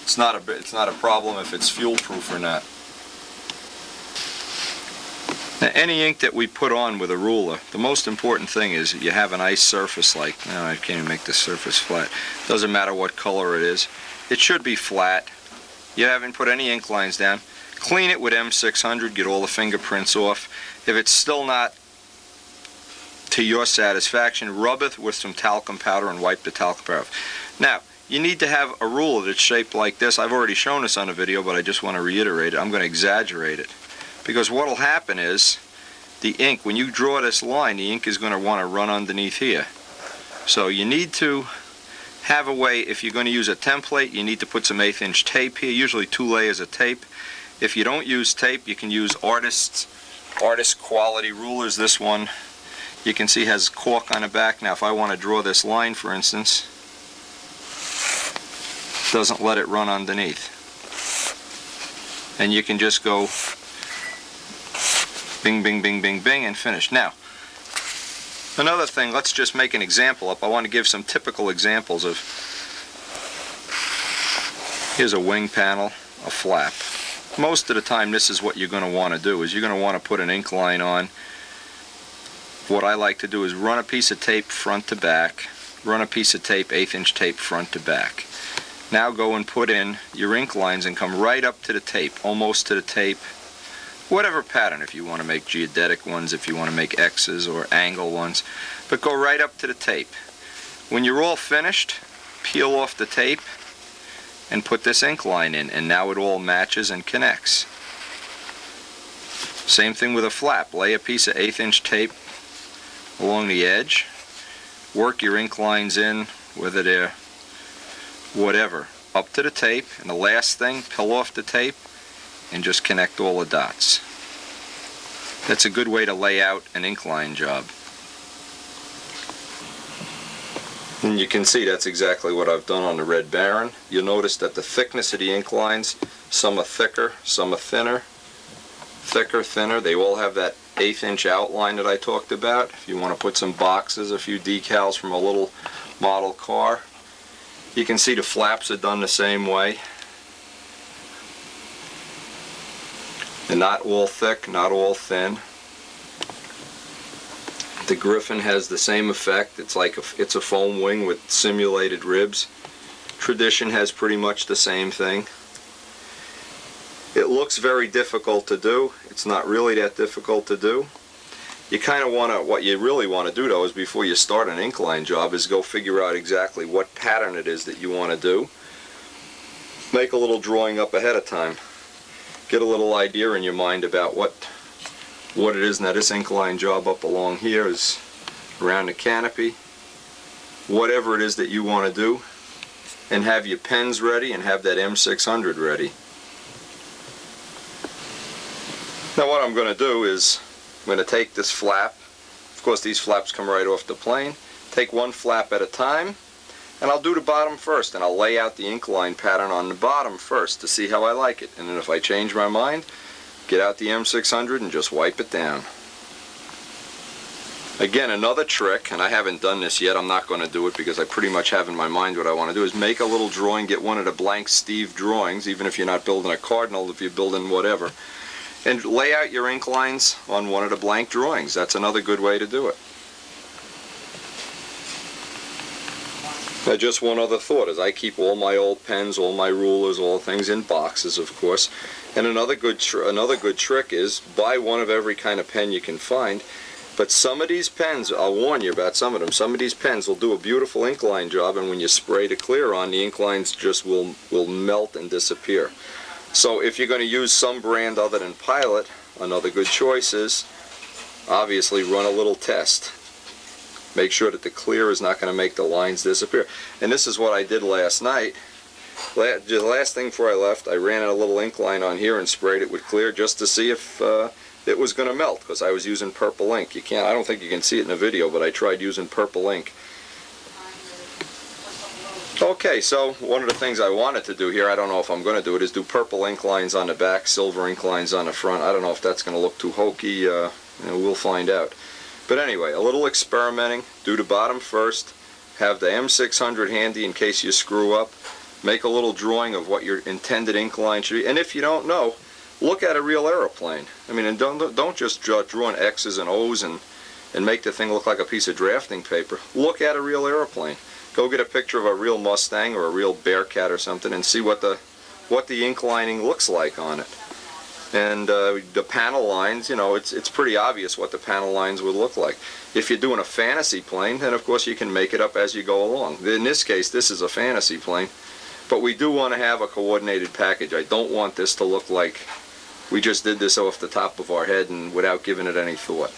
it's not a problem if it's fuel proof or not. Now, any ink that we put on with a ruler, the most important thing is you have a nice surface. Like, no, I can't even make this surface flat. Doesn't matter what color it is. It should be flat. You haven't put any ink lines down. Clean it with M600, get all the fingerprints off. If it's still not to your satisfaction, rub it with some talcum powder and wipe the talcum powder off. Now, you need to have a ruler that's shaped like this. I've already shown this on a video, but I just want to reiterate it. I'm going to exaggerate it. Because what will happen is, the ink, when you draw this line, the ink is going to want to run underneath here. So you need to have a way, if you're going to use a template, you need to put some 1/8" tape here, usually 2 layers of tape. If you don't use tape, you can use artist quality rulers. This one, you can see, has cork on the back. Now if I want to draw this line, for instance, doesn't let it run underneath. And you can just go bing, bing, bing, bing, bing, and finish. Now, another thing, let's just make an example up. I want to give some typical examples of, here's a wing panel, a flap. Most of the time this is what you're going to want to do, is you're going to want to put an ink line on. What I like to do is run a piece of tape front to back, run a piece of tape, 1/8" tape front to back. Now go and put in your ink lines and come right up to the tape, almost to the tape. Whatever pattern, if you want to make geodetic ones, if you want to make X's or angle ones, but go right up to the tape. When you're all finished, peel off the tape and put this ink line in, and now it all matches and connects. Same thing with a flap. Lay a piece of 1/8" tape along the edge, work your ink lines in, whether they're whatever, up to the tape, and the last thing, peel off the tape and just connect all the dots. That's a good way to lay out an ink line job. And you can see that's exactly what I've done on the Red Baron. You'll notice that the thickness of the ink lines, some are thicker, some are thinner. Thicker, thinner, they all have that 1/8" outline that I talked about. If you want to put some boxes, a few decals from a little model car, you can see the flaps are done the same way. They're not all thick, not all thin. The Griffin has the same effect. It's like it's a foam wing with simulated ribs. Tradition has pretty much the same thing. It looks very difficult to do. It's not really that difficult to do. You kind of want to, what you really want to do though is, before you start an ink line job, is go figure out exactly what pattern it is that you want to do. Make a little drawing up ahead of time. Get a little idea in your mind about what it is. Now this ink line job up along here is around the canopy. Whatever it is that you want to do, and have your pens ready and have that M600 ready. Now what I'm going to do is, I'm going to take this flap. Of course these flaps come right off the plane. Take one flap at a time, and I'll do the bottom first, and I'll lay out the ink line pattern on the bottom first to see how I like it. And then if I change my mind, get out the M600 and just wipe it down. Again, another trick, and I haven't done this yet, I'm not going to do it because I pretty much have in my mind what I want to do, is make a little drawing, get one of the blank Steve drawings, even if you're not building a cardinal, if you're building whatever, and lay out your ink lines on one of the blank drawings. That's another good way to do it. Now, just one other thought is I keep all my old pens, all my rulers, all things in boxes, of course. And another good trick is buy one of every kind of pen you can find. But some of these pens, I'll warn you about some of them, some of these pens will do a beautiful ink line job, and when you spray the clear on, the ink lines just will melt and disappear. So if you're going to use some brand other than Pilot, another good choice is obviously run a little test. Make sure that the clear is not going to make the lines disappear. And this is what I did last night. The last thing before I left, I ran a little ink line on here and sprayed it with clear just to see if it was going to melt, because I was using purple ink. I don't think you can see it in the video, but I tried using purple ink. Okay, so one of the things I wanted to do here, I don't know if I'm going to do it, is do purple ink lines on the back, silver ink lines on the front. I don't know if that's going to look too hokey. We'll find out. But anyway, a little experimenting. Do the bottom first. Have the M600 handy in case you screw up. Make a little drawing of what your intended ink line should be. And if you don't know, look at a real aeroplane. I mean, and don't just draw in X's and O's and make the thing look like a piece of drafting paper. Look at a real aeroplane. Go get a picture of a real Mustang or a real Bearcat or something and see what the ink lining looks like on it. And the panel lines, it's pretty obvious what the panel lines would look like. If you're doing a fantasy plane, then of course you can make it up as you go along. In this case, this is a fantasy plane, but we do want to have a coordinated package. I don't want this to look like we just did this off the top of our head and without giving it any thought.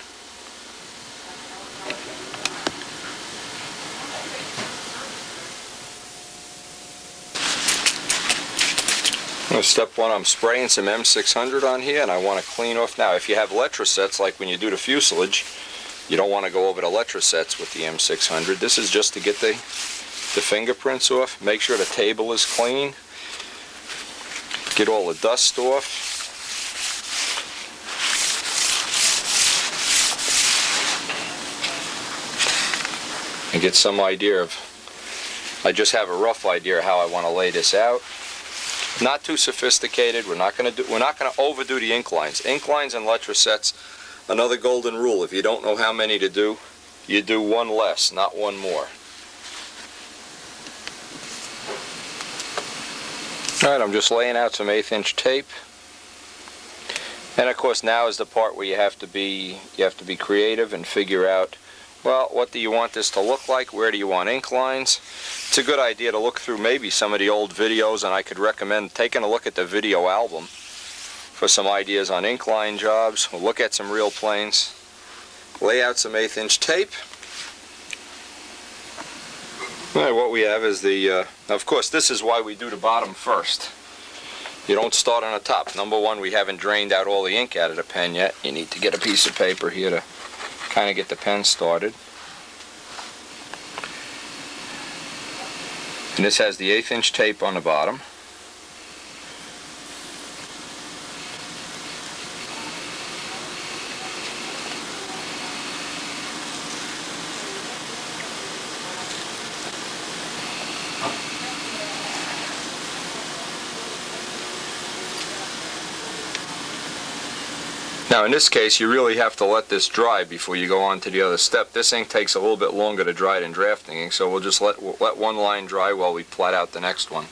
Step one, I'm spraying some M600 on here, and I want to clean off. Now, if you have letrosets, like when you do the fuselage, you don't want to go over the letrosets with the M600. This is just to get the fingerprints off. Make sure the table is clean. Get all the dust off. And get some idea of, I just have a rough idea of how I want to lay this out. Not too sophisticated. We're not going to overdo the ink lines. Ink lines and letrosets, another golden rule. If you don't know how many to do, you do one less, not one more. Alright, I'm just laying out some 1/8 inch tape. And of course now is the part where you have to be creative and figure out, well, what do you want this to look like? Where do you want ink lines? It's a good idea to look through maybe some of the old videos, and I could recommend taking a look at the video album for some ideas on ink line jobs. We'll look at some real planes. Lay out some 1/8 inch tape. Alright, what we have is of course this is why we do the bottom first. You don't start on the top. Number one, we haven't drained out all the ink out of the pen yet. You need to get a piece of paper here to kind of get the pen started. And this has the 1/8 inch tape on the bottom. Now in this case you really have to let this dry before you go on to the other step. This ink takes a little bit longer to dry than drafting ink, so we'll just let one line dry while we plot out the next one.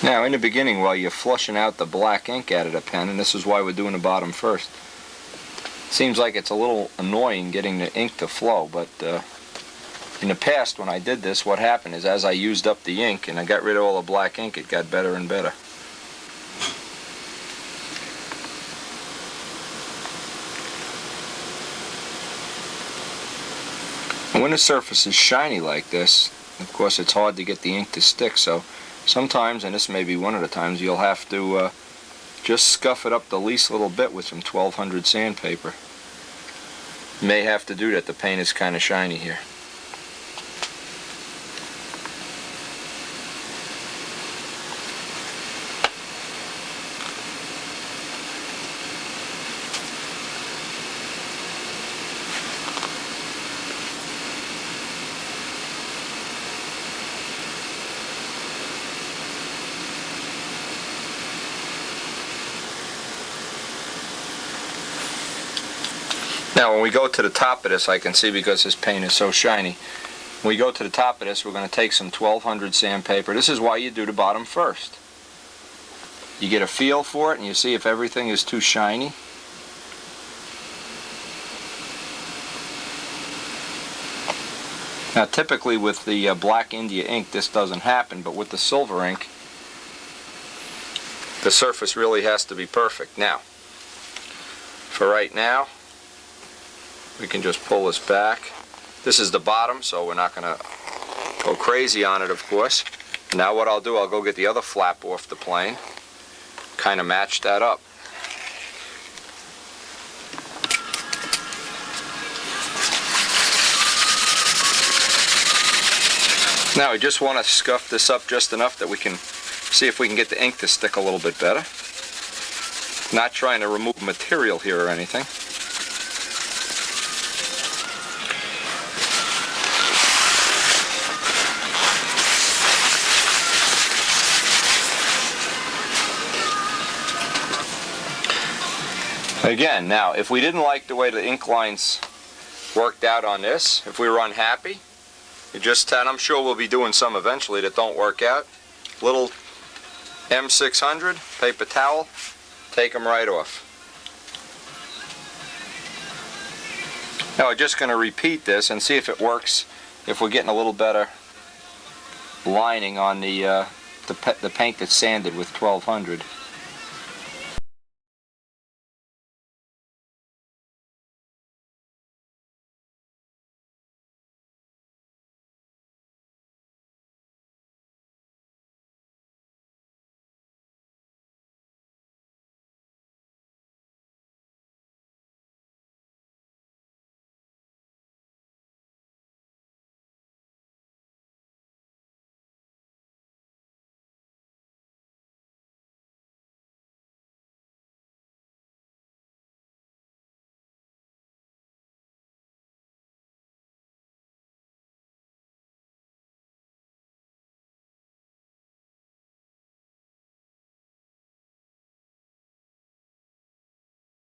Now in the beginning, while you're flushing out the black ink out of the pen, and this is why we're doing the bottom first, seems like it's a little annoying getting the ink to flow, but in the past, when I did this, what happened is as I used up the ink and I got rid of all the black ink, it got better and better. And when the surface is shiny like this, of course it's hard to get the ink to stick, so sometimes, and this may be one of the times, you'll have to just scuff it up the least little bit with some 1200 sandpaper. You may have to do that. The paint is kind of shiny here. Now when we go to the top of this, I can see because this paint is so shiny. When we go to the top of this, we're going to take some 1200 sandpaper. This is why you do the bottom first. You get a feel for it and you see if everything is too shiny. Now typically with the Black India ink this doesn't happen, but with the silver ink the surface really has to be perfect. Now, for right now, we can just pull this back. This is the bottom, so we're not going to go crazy on it, of course. Now what I'll do, I'll go get the other flap off the plane, kind of match that up. Now we just want to scuff this up just enough that we can see if we can get the ink to stick a little bit better. Not trying to remove material here or anything. Again, now if we didn't like the way the ink lines worked out on this, if we were unhappy, you just, and I'm sure we'll be doing some eventually that don't work out, little M600 paper towel, take them right off. Now we're just going to repeat this and see if it works, if we're getting a little better lining on the paint that's sanded with 1200.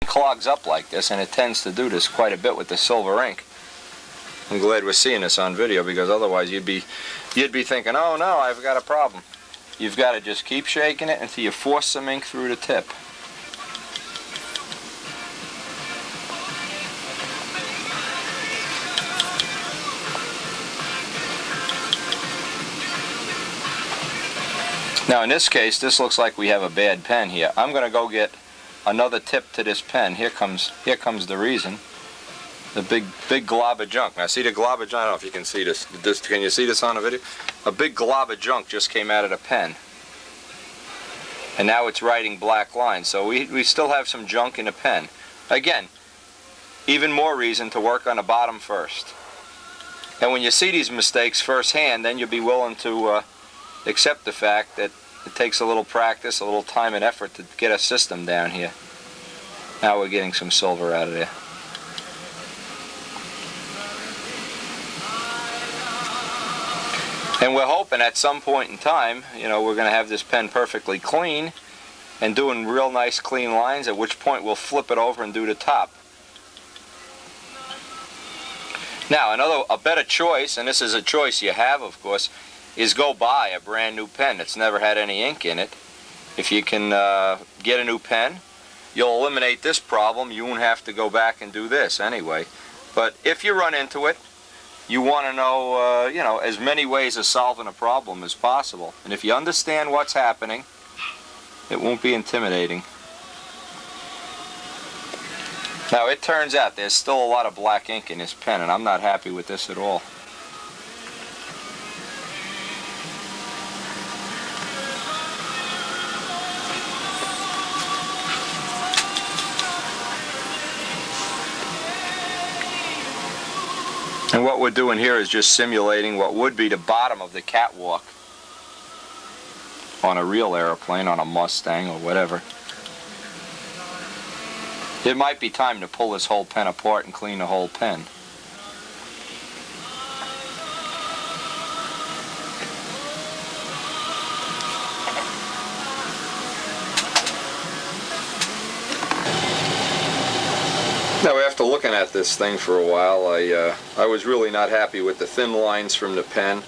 Clogs up like this, and it tends to do this quite a bit with the silver ink. I'm glad we're seeing this on video, because otherwise you'd be thinking, oh no, I've got a problem. You've got to just keep shaking it until you force some ink through the tip. Now in this case, this looks like we have a bad pen here. I'm going to go get another tip to this pen. Here comes the reason. The big glob of junk. Now see the glob of junk? I don't know if you can see this. Can you see this on a video? A big glob of junk just came out of the pen. And now it's writing black lines. So we still have some junk in the pen. Again, even more reason to work on the bottom first. And when you see these mistakes firsthand, then you'll be willing to accept the fact that it takes a little practice, a little time and effort to get a system down here. Now we're getting some silver out of there. And we're hoping at some point in time, you know, we're going to have this pen perfectly clean and doing real nice clean lines, at which point we'll flip it over and do the top. Now a better choice, and this is a choice you have of course, is go buy a brand new pen that's never had any ink in it. If you can get a new pen, you'll eliminate this problem. You won't have to go back and do this anyway. But if you run into it, you want to know, you know, as many ways of solving a problem as possible. And if you understand what's happening, it won't be intimidating. Now it turns out there's still a lot of black ink in this pen, and I'm not happy with this at all. And what we're doing here is just simulating what would be the bottom of the catwalk on a real airplane, on a Mustang or whatever. It might be time to pull this whole pen apart and clean the whole pen. Now we have to look looking at this thing for a while, I was really not happy with the thin lines from the pen.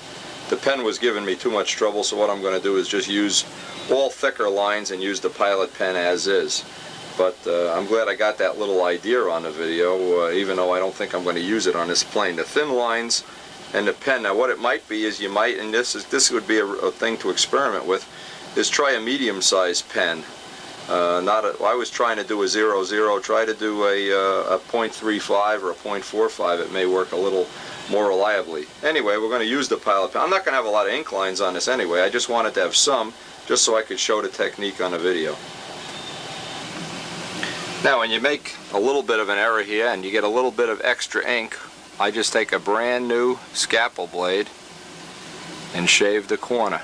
The pen was giving me too much trouble, so what I'm going to do is just use all thicker lines and use the Pilot pen as is. But I'm glad I got that little idea on the video, even though I don't think I'm going to use it on this plane. The thin lines and the pen. Now what it might be is you might, and this would be a thing to experiment with, is try a medium-sized pen. I was trying to do a 0.0. Try to do a 0.35 or a 0.45. It may work a little more reliably. Anyway, we're going to use the Pilot pen. I'm not going to have a lot of ink lines on this anyway. I just wanted to have some, just so I could show the technique on a video. Now, when you make a little bit of an error here and you get a little bit of extra ink, I just take a brand new scalpel blade and shave the corner.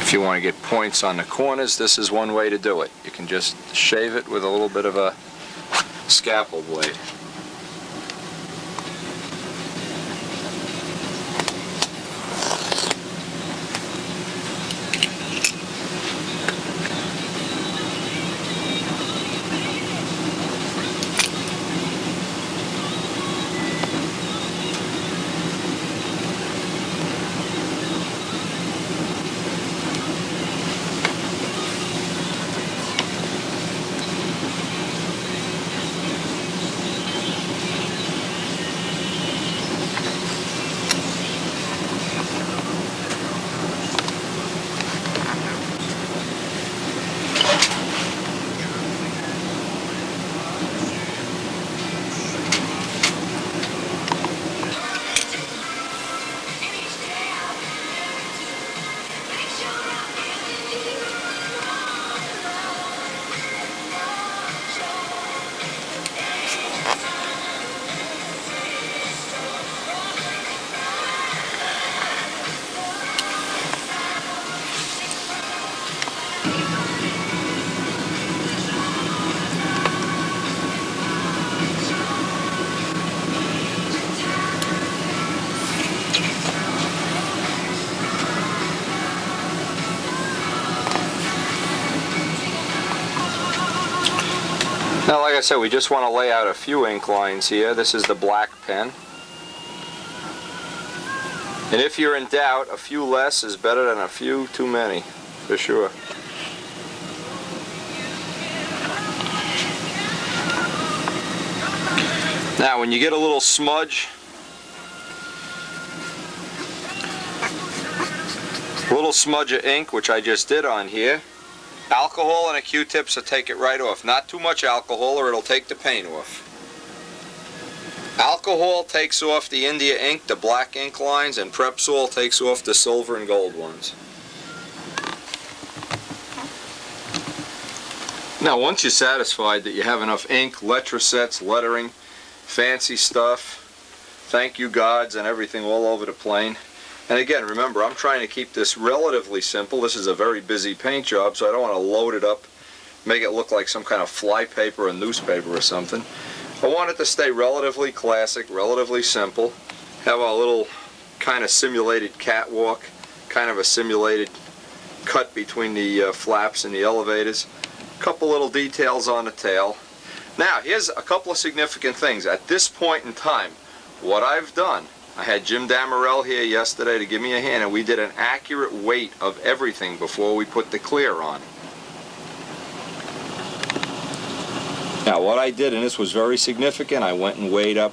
If you want to get points on the corners, this is one way to do it. You can just shave it with a little bit of a scalpel blade. Now, like I said, we just want to lay out a few ink lines here. This is the black pen. And if you're in doubt, a few less is better than a few too many, for sure. Now, when you get a little smudge, of ink, which I just did on here, alcohol and a Q-tips will take it right off. Not too much alcohol or it'll take the paint off. Alcohol takes off the India ink, the black ink lines, and Prepsol takes off the silver and gold ones. Now, once you're satisfied that you have enough ink, letrosets, lettering, fancy stuff, thank you gods and everything all over the plane. And again, remember, I'm trying to keep this relatively simple. This is a very busy paint job, so I don't want to load it up, make it look like some kind of fly paper or newspaper or something. I want it to stay relatively classic, relatively simple, have a little kind of simulated catwalk, kind of a simulated cut between the flaps and the elevators, a couple little details on the tail. Now, here's a couple of significant things. At this point in time, what I've done, I had Jim Damarell here yesterday to give me a hand, and we did an accurate weight of everything before we put the clear on. Now, what I did, and this was very significant, I went and weighed up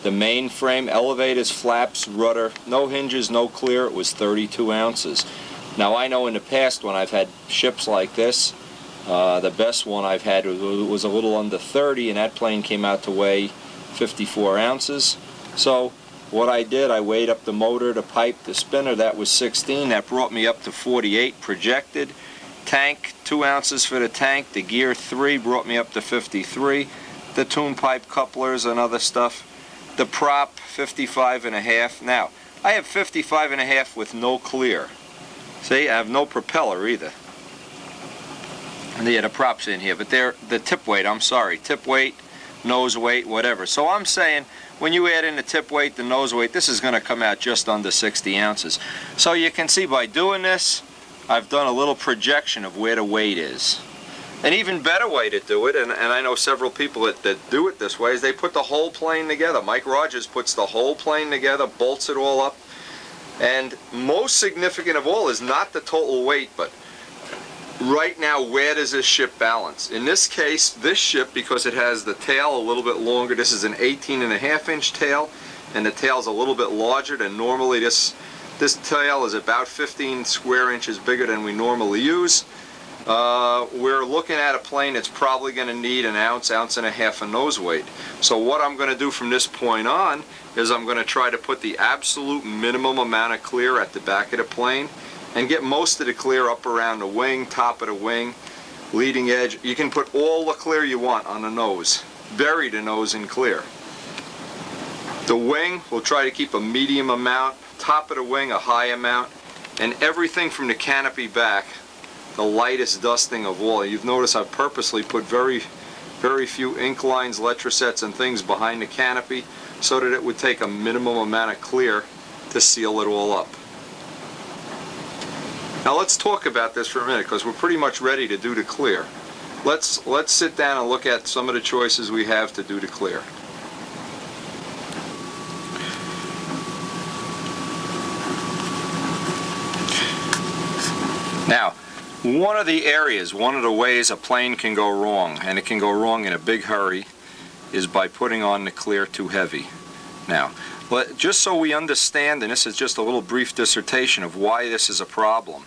the main frame, elevators, flaps, rudder, no hinges, no clear. It was 32 ounces. Now, I know in the past when I've had ships like this, the best one I've had was a little under 30, and that plane came out to weigh 54 ounces. So what I did, I weighed up the motor, the pipe, the spinner. That was 16. That brought me up to 48 projected. Tank, 2 ounces for the tank. The gear 3 brought me up to 53. The tune pipe couplers and other stuff. The prop, 55.5. Now, I have 55.5 with no clear. See, I have no propeller either. And yeah, the props in here, but they're the tip weight, I'm sorry. Tip weight, nose weight, whatever. So I'm saying, when you add in the tip weight, the nose weight, this is going to come out just under 60 ounces. So you can see by doing this, I've done a little projection of where the weight is. An even better way to do it, and I know several people that do it this way, is they put the whole plane together. Mike Rogers puts the whole plane together, bolts it all up, and most significant of all is not the total weight, but right now, where does this ship balance? In this case, this ship, because it has the tail a little bit longer, this is an 18.5-inch tail, and the tail's a little bit larger than normally. This tail is about 15 square inches bigger than we normally use. We're looking at a plane that's probably going to need an ounce, ounce and a half of nose weight. So what I'm going to do from this point on is I'm going to try to put the absolute minimum amount of clear at the back of the plane and get most of the clear up around the wing, top of the wing, leading edge. You can put all the clear you want on the nose. Bury the nose in clear. The wing, we'll try to keep a medium amount, top of the wing a high amount, and everything from the canopy back, the lightest dusting of all. You've noticed I've purposely put very few ink lines, letrosets, and things behind the canopy so that it would take a minimum amount of clear to seal it all up. Now let's talk about this for a minute, because we're pretty much ready to do the clear. Let's sit down and look at some of the choices we have to do the clear. Now, one of the ways a plane can go wrong, and it can go wrong in a big hurry, is by putting on the clear too heavy. Now, just so we understand, and this is just a little brief dissertation of why this is a problem.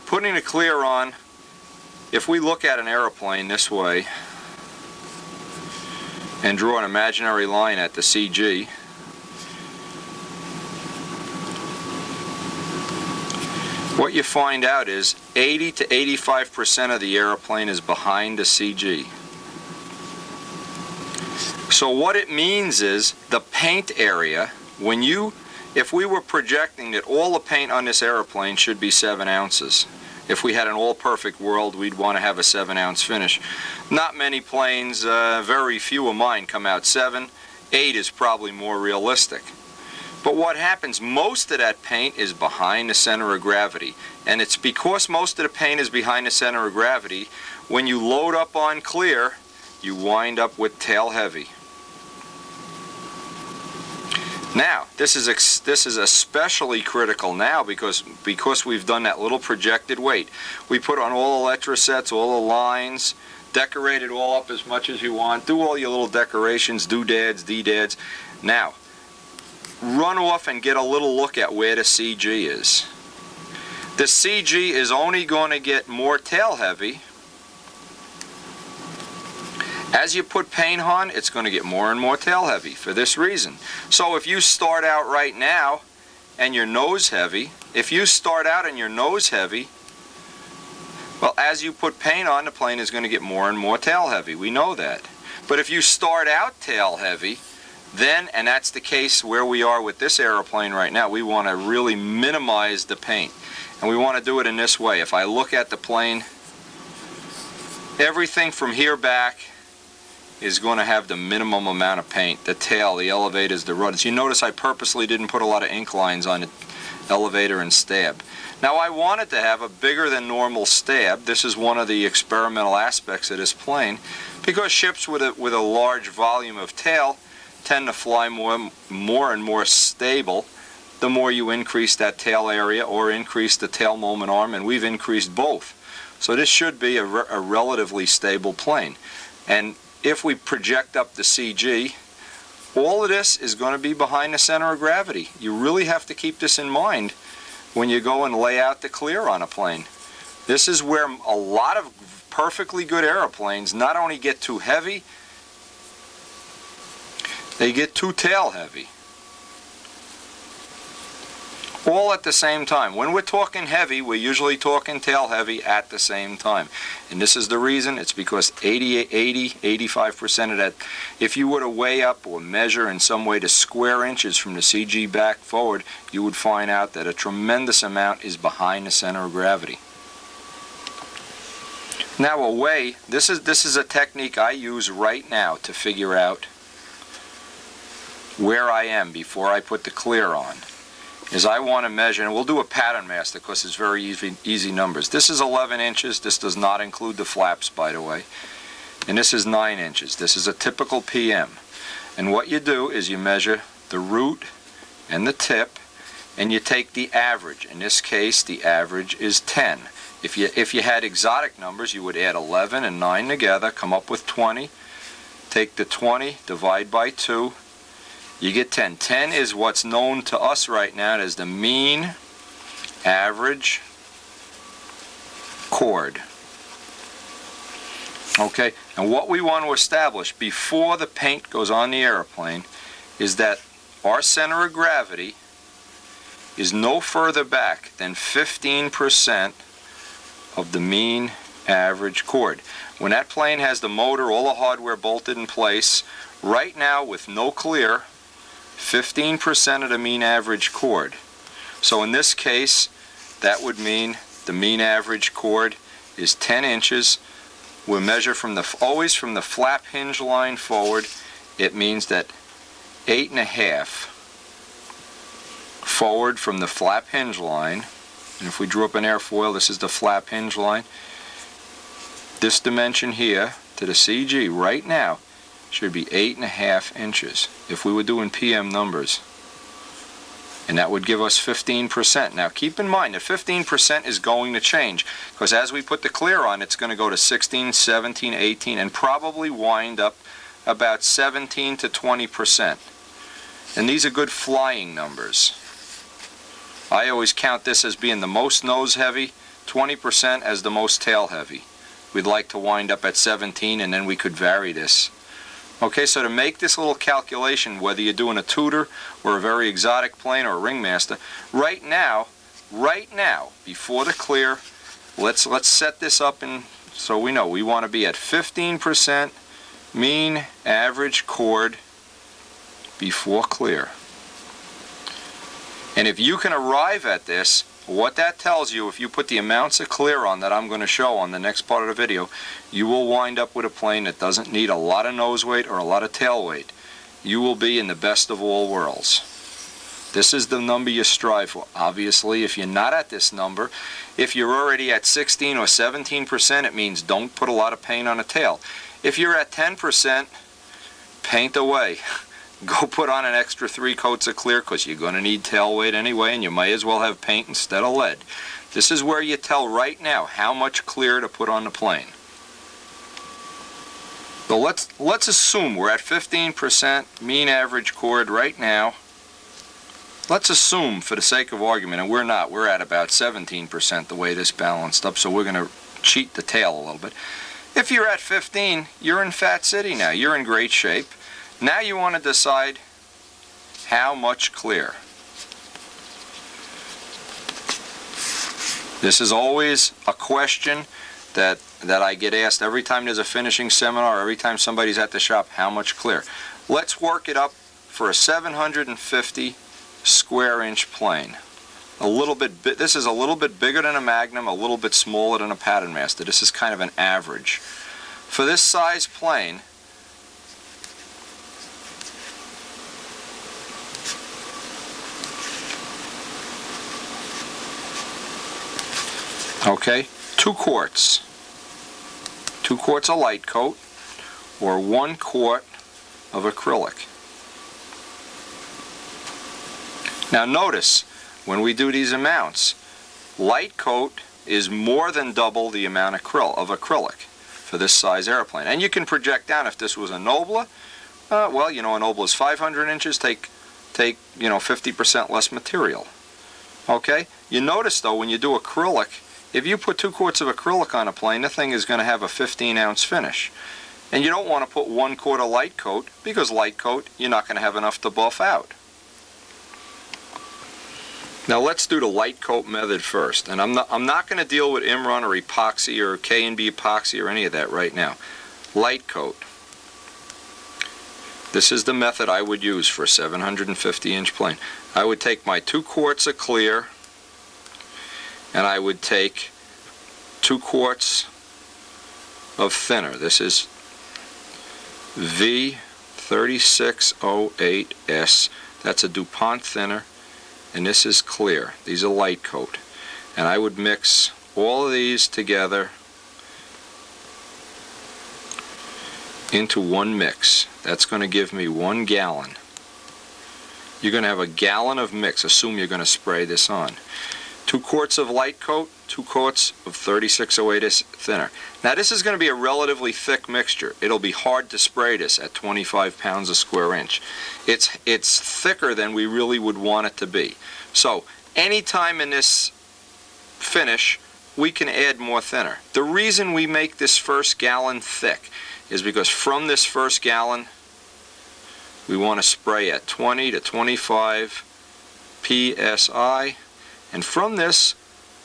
Putting the clear on, if we look at an aeroplane this way and draw an imaginary line at the CG, what you find out is 80 to 85% of the airplane is behind the CG. So what it means is the paint area, if we were projecting that all the paint on this airplane should be 7 ounces. If we had an all-perfect world, we'd want to have a 7-ounce finish. Not many planes, very few of mine come out 7. 8 is probably more realistic. But what happens, most of that paint is behind the center of gravity. And it's because most of the paint is behind the center of gravity, when you load up on clear, you wind up with tail heavy. Now, this is especially critical now because we've done that little projected weight. We put on all the letrosets, all the lines, decorate it all up as much as you want, do all your little decorations, doodads, deedads. Now, run off and get a little look at where the CG is. The CG is only going to get more tail heavy. As you put paint on, it's going to get more and more tail heavy for this reason. So if you start out right now and you're nose heavy, well, as you put paint on, the plane is going to get more and more tail heavy. We know that. But if you start out tail heavy, then, and that's the case where we are with this airplane right now, we want to really minimize the paint. And we want to do it in this way. If I look at the plane, everything from here back is going to have the minimum amount of paint. The tail, the elevators, the rudders. You notice I purposely didn't put a lot of ink lines on the elevator and stab. Now I wanted to have a bigger than normal stab. This is one of the experimental aspects of this plane, because ships with a large volume of tail tend to fly more and more stable the more you increase that tail area or increase the tail moment arm, and we've increased both. So this should be a relatively stable plane. And if we project up the CG, all of this is going to be behind the center of gravity. You really have to keep this in mind when you go and lay out the clear on a plane. This is where a lot of perfectly good airplanes not only get too heavy, they get too tail heavy. All at the same time. When we're talking heavy, we're usually talking tail heavy at the same time. And this is the reason. It's because 85% of that, if you were to weigh up or measure in some way the square inches from the CG back forward, you would find out that a tremendous amount is behind the center of gravity. Now a way, this is a technique I use right now to figure out where I am before I put the clear on. is I want to measure, and we'll do a pattern master because it's very easy numbers. This is 11 inches. This does not include the flaps, by the way. And this is 9 inches. This is a typical PM. And what you do is you measure the root and the tip, and you take the average. In this case, the average is 10. If you had exotic numbers, you would add 11 and 9 together, come up with 20. Take the 20, divide by 2. You get 10. 10 is what's known to us right now as the mean average chord. Okay, and what we want to establish before the paint goes on the airplane is that our center of gravity is no further back than 15% of the mean average chord. When that plane has the motor, all the hardware bolted in place, right now with no clear, 15% of the mean average chord. So in this case, that would mean the mean average chord is 10 inches. We'll measure always from the flap hinge line forward. It means that 8.5 forward from the flap hinge line. And if we drew up an airfoil, this is the flap hinge line. This dimension here to the CG right now should be 8.5 inches if we were doing PM numbers. And that would give us 15%. Now keep in mind that 15% is going to change because as we put the clear on, it's going to go to 16, 17, 18, and probably wind up about 17 to 20%. And these are good flying numbers. I always count this as being the most nose heavy, 20% as the most tail heavy. We'd like to wind up at 17, and then we could vary this. Okay, so to make this little calculation, whether you're doing a tutor or a very exotic plane or a ringmaster, right now, before the clear, let's set this up so we know we want to be at 15% mean average chord before clear. And if you can arrive at this, what that tells you, if you put the amounts of clear on that I'm going to show on the next part of the video, you will wind up with a plane that doesn't need a lot of nose weight or a lot of tail weight. You will be in the best of all worlds. This is the number you strive for. Obviously, if you're not at this number, if you're already at 16 or 17%, it means don't put a lot of paint on a tail. If you're at 10%, paint away. Go put on an extra 3 coats of clear because you're going to need tail weight anyway, and you might as well have paint instead of lead. This is where you tell right now how much clear to put on the plane. So let's assume we're at 15% mean average chord right now. Let's assume for the sake of argument, and we're not, we're at about 17% the way this balanced up, so we're going to cheat the tail a little bit. If you're at 15, you're in Fat City now. You're in great shape. Now you want to decide how much clear. This is always a question that I get asked every time there's a finishing seminar, every time somebody's at the shop, how much clear. Let's work it up for a 750 square inch plane. This is a little bit bigger than a Magnum, a little bit smaller than a Pattern Master. This is kind of an average. For this size plane, okay, 2 quarts. 2 quarts of light coat or 1 quart of acrylic. Now notice, when we do these amounts, light coat is more than double the amount of acrylic for this size airplane. And you can project down if this was a Nobla. Well, you know, a Nobla is 500 inches, take 50% less material. Okay? You notice though, when you do acrylic, if you put 2 quarts of acrylic on a plane, the thing is going to have a 15-ounce finish. And you don't want to put 1 quart of light coat, because light coat, you're not going to have enough to buff out. Now let's do the light coat method first. And I'm not going to deal with Imron or epoxy or K&B epoxy or any of that right now. Light coat. This is the method I would use for a 750-inch plane. I would take my 2 quarts of clear, and I would take 2 quarts of thinner. This is V3608S. That's a DuPont thinner. and this is clear. These are light coat. And I would mix all of these together into one mix. That's going to give me 1 gallon. You're going to have a gallon of mix. Assume you're going to spray this on. 2 quarts of light coat, 2 quarts of 3608 thinner. Now this is going to be a relatively thick mixture. It'll be hard to spray this at 25 pounds a square inch. It's thicker than we really would want it to be. So anytime in this finish we can add more thinner. The reason we make this first gallon thick is because from this first gallon we want to spray at 20 to 25 psi, and from this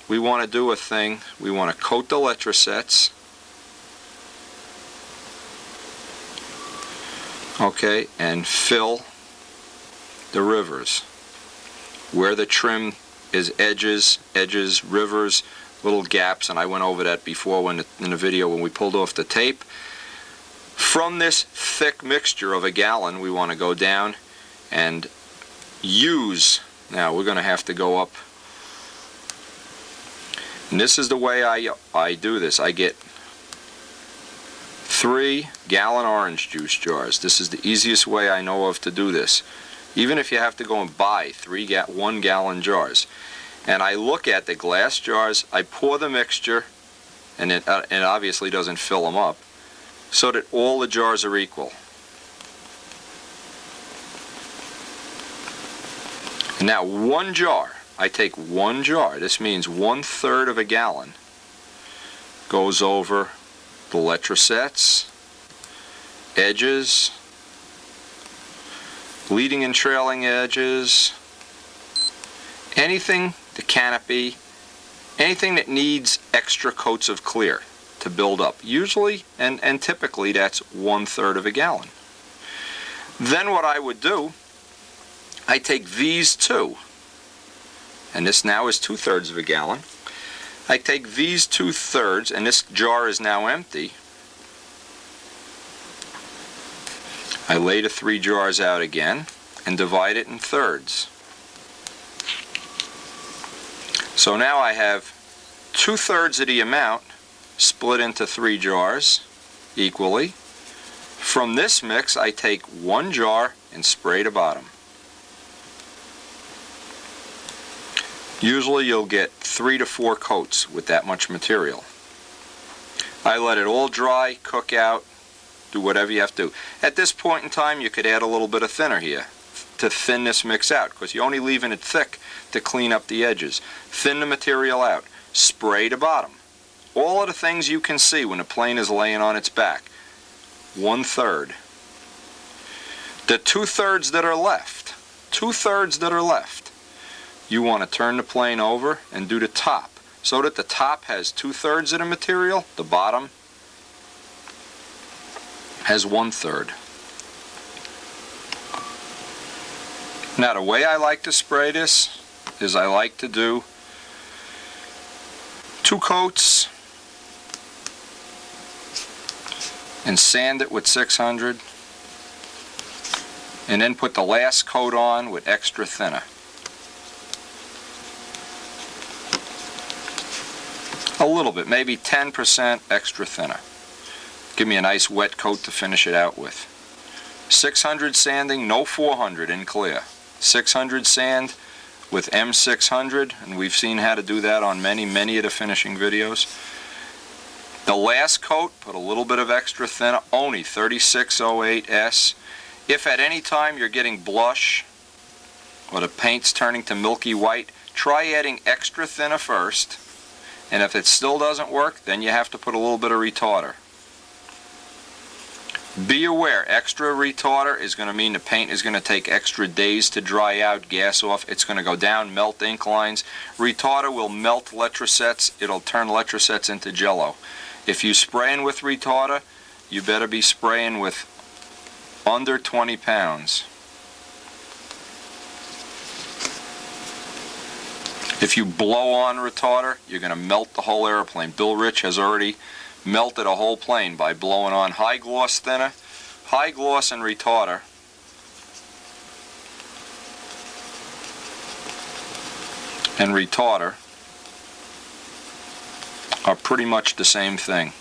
we want to do a thing. We want to coat the letrosets, okay, and fill the rivers where the trim is edges, rivers, little gaps, and I went over that before in the video when we pulled off the tape. From this thick mixture of a gallon, we want to go down and use, now we're going to have to go up, and this is the way I do this. I get 3 gallon orange juice jars. This is the easiest way I know of to do this. Even if you have to go and buy 1 gallon jars. And I look at the glass jars, I pour the mixture, and it obviously doesn't fill them up, so that all the jars are equal. And now 1 jar, I take 1 jar, this means 1/3 of a gallon, goes over the letrosets, edges, leading and trailing edges, anything, the canopy, anything that needs extra coats of clear to build up. Usually and typically that's 1/3 of a gallon. Then what I would do, I take these 2, and this now is 2/3 of a gallon. I take these 2/3, and this jar is now empty. I lay the 3 jars out again and divide it in thirds. So now I have 2/3 of the amount split into 3 jars equally. From this mix I take 1 jar and spray the bottom. Usually you'll get 3 to 4 coats with that much material. I let it all dry, cook out, do whatever you have to do. At this point in time you could add a little bit of thinner here to thin this mix out, because you're only leaving it thick to clean up the edges. Thin the material out, spray the bottom. All of the things you can see when the plane is laying on its back. 1/3. The 2/3 that are left, 2/3 that are left, you want to turn the plane over and do the top, so that the top has 2/3 of the material, the bottom has 1/3. Now the way I like to spray this is I like to do 2 coats and sand it with 600, and then put the last coat on with extra thinner. A little bit, maybe 10% extra thinner. Give me a nice wet coat to finish it out with. 600 sanding, no 400 in clear. 600 sand with M600, and we've seen how to do that on many of the finishing videos. The last coat, put a little bit of extra thinner, only 3608S. If at any time you're getting blush or the paint's turning to milky white, try adding extra thinner first, and if it still doesn't work, then you have to put a little bit of retarder. Be aware, extra retarder is going to mean the paint is going to take extra days to dry out, gas off. It's going to go down, melt ink lines. Retarder will melt letrosets. It'll turn letrosets into jello. If you're spraying with retarder, you better be spraying with under 20 pounds. If you blow on retarder, you're going to melt the whole airplane. Bill Rich has already melted a whole plane by blowing on high gloss thinner, high gloss and retarder. and retarder are pretty much the same thing.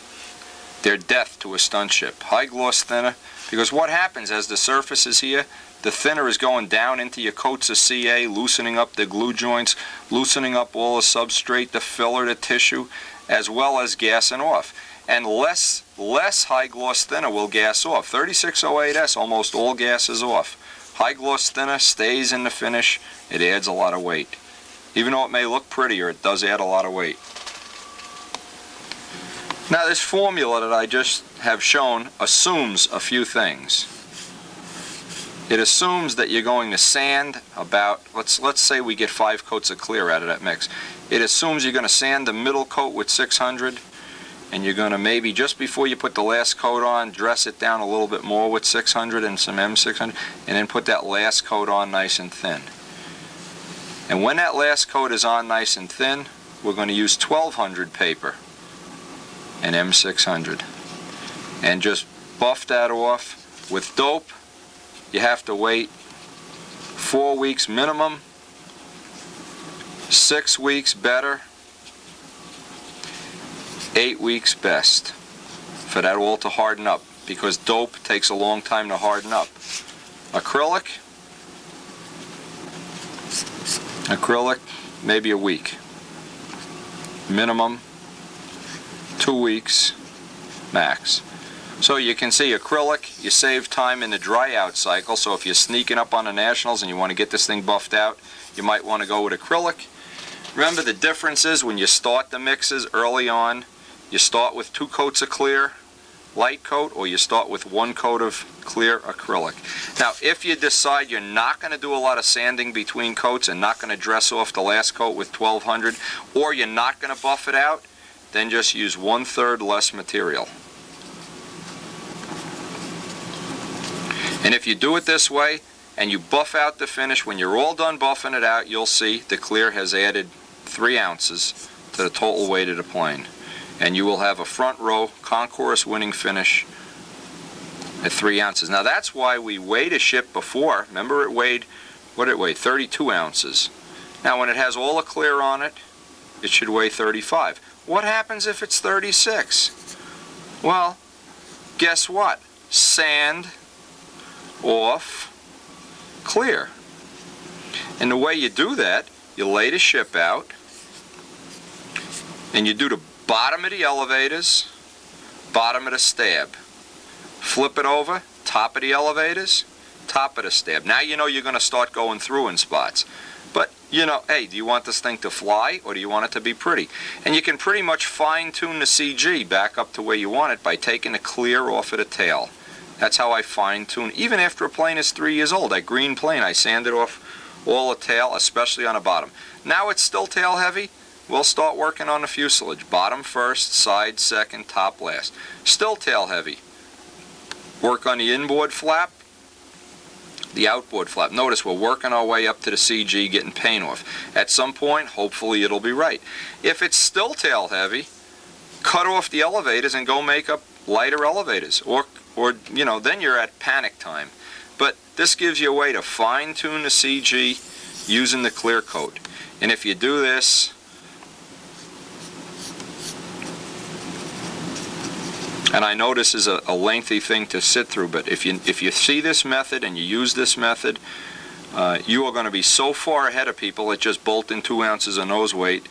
They're death to a stunt ship. High gloss thinner, because what happens as the surface is here, the thinner is going down into your coats of CA, loosening up the glue joints, loosening up all the substrate, the filler, the tissue, as well as gassing off. And less high gloss thinner will gas off. 3608S, almost all gases off. High gloss thinner stays in the finish. It adds a lot of weight. Even though it may look prettier, it does add a lot of weight. Now this formula that I just have shown assumes a few things. It assumes that you're going to sand about, let's say we get 5 coats of clear out of that mix. It assumes you're going to sand the middle coat with 600, and you're going to maybe just before you put the last coat on, dress it down a little bit more with 600 and some M600, and then put that last coat on nice and thin. And when that last coat is on nice and thin, we're going to use 1200 paper and M600 and just buff that off. With dope, you have to wait 4 weeks minimum, 6 weeks better, 8 weeks best for that all to harden up, because dope takes a long time to harden up. Acrylic, maybe a week. Minimum 2 weeks max. So you can see acrylic, you save time in the dry out cycle, so if you're sneaking up on the nationals and you want to get this thing buffed out, you might want to go with acrylic. Remember, the difference is when you start the mixes early on, you start with 2 coats of clear light coat, or you start with 1 coat of clear acrylic. Now if you decide you're not going to do a lot of sanding between coats and not going to dress off the last coat with 1200, or you're not going to buff it out, then just use 1/3 less material. And if you do it this way and you buff out the finish, when you're all done buffing it out, you'll see the clear has added 3 ounces to the total weight of the plane. And you will have a front row concourse winning finish at 3 ounces. Now that's why we weighed a ship before. Remember, it weighed, what did it weigh? 32 ounces. Now when it has all the clear on it, it should weigh 35. What happens if it's 36? Well, guess what? Sand off clear. And the way you do that, you lay the ship out and you do the bottom of the elevators, bottom of the stab. Flip it over, top of the elevators, top of the stab. Now you know you're going to start going through in spots. But, you know, hey, do you want this thing to fly or do you want it to be pretty? And you can pretty much fine-tune the CG back up to where you want it by taking the clear off of the tail. That's how I fine-tune. Even after a plane is 3 years old, that green plane, I sanded off all the tail, especially on the bottom. Now it's still tail heavy. We'll start working on the fuselage. Bottom first, side second, top last. Still tail heavy. Work on the inboard flap, the outboard flap. Notice we're working our way up to the CG, getting paint off. At some point, hopefully it'll be right. If it's still tail heavy, cut off the elevators and go make up lighter elevators. Or you know, then you're at panic time. But this gives you a way to fine-tune the CG using the clear coat. And if you do this, and I know this is a lengthy thing to sit through, but if you see this method and you use this method, you are going to be so far ahead of people that just bolt in 2 ounces of nose weight.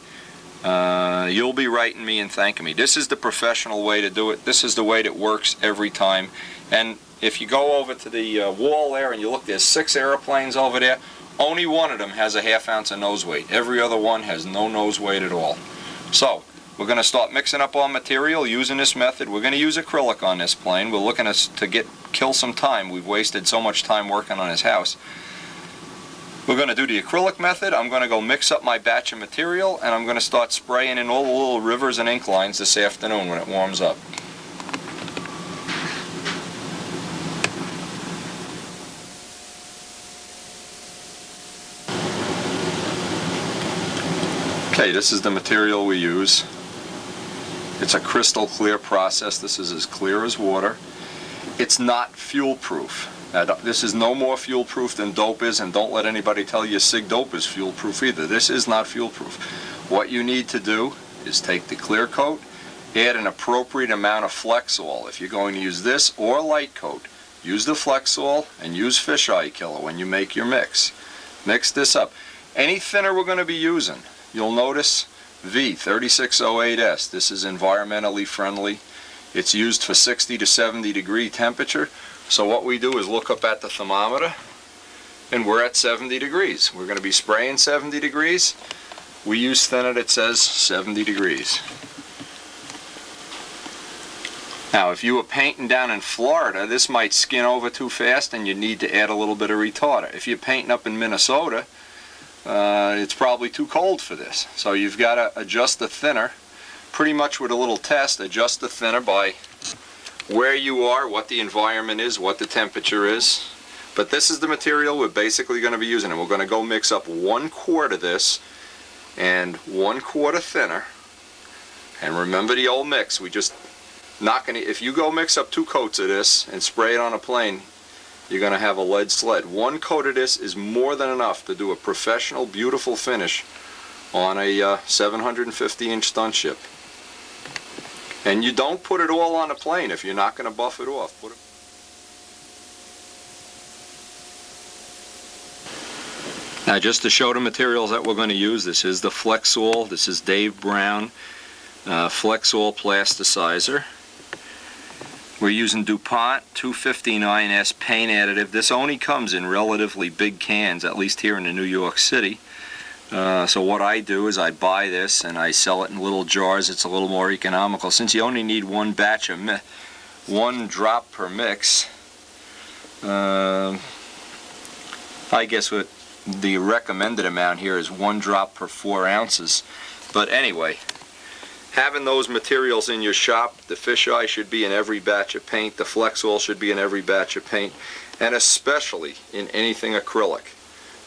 You'll be writing me and thanking me. This is the professional way to do it. This is the way that works every time. And if you go over to the wall there and you look, there's 6 airplanes over there. Only one of them has a 1/2 ounce of nose weight. Every other one has no nose weight at all. So we're going to start mixing up our material using this method. We're going to use acrylic on this plane. We're looking to kill some time. We've wasted so much time working on his house. We're going to do the acrylic method. I'm going to go mix up my batch of material, and I'm going to start spraying in all the little rivers and ink lines this afternoon when it warms up. Okay, this is the material we use. It's a crystal clear process. This is as clear as water. It's not fuel proof. Now, this is no more fuel proof than dope is, and don't let anybody tell you SIG dope is fuel proof either. This is not fuel proof. What you need to do is take the clear coat, add an appropriate amount of Flexol. If you're going to use this or light coat, use the Flexol and use fisheye killer when you make your mix. Mix this up. Any thinner we're going to be using, you'll notice V3608S. This is environmentally friendly. It's used for 60 to 70 degree temperature. So what we do is look up at the thermometer, and we're at 70 degrees. We're going to be spraying 70 degrees. We use thinner that says 70 degrees. Now, if you were painting down in Florida, this might skin over too fast and you need to add a little bit of retarder. If you're painting up in Minnesota, it's probably too cold for this. So you've got to adjust the thinner, pretty much with a little test, adjust the thinner by where you are, what the environment is, what the temperature is. But this is the material we're basically going to be using, and we're going to go mix up 1 quart of this and 1 quart of thinner. And remember the old mix, we just not going to, if you go mix up 2 coats of this and spray it on a plane, you're going to have a lead sled. 1 coat of this is more than enough to do a professional, beautiful finish on a 750-inch stunt ship. And you don't put it all on a plane if you're not going to buff it off. Now, just to show the materials that we're going to use, this is the Flexol. This is Dave Brown Flexol plasticizer. We're using DuPont 259S paint additive. This only comes in relatively big cans, at least here in New York City. So what I do is I buy this and I sell it in little jars. It's a little more economical. Since you only need 1 batch of 1 drop per mix, I guess what the recommended amount here is 1 drop per 4 ounces. But anyway, having those materials in your shop, the fisheye should be in every batch of paint, the Flexol should be in every batch of paint, and especially in anything acrylic.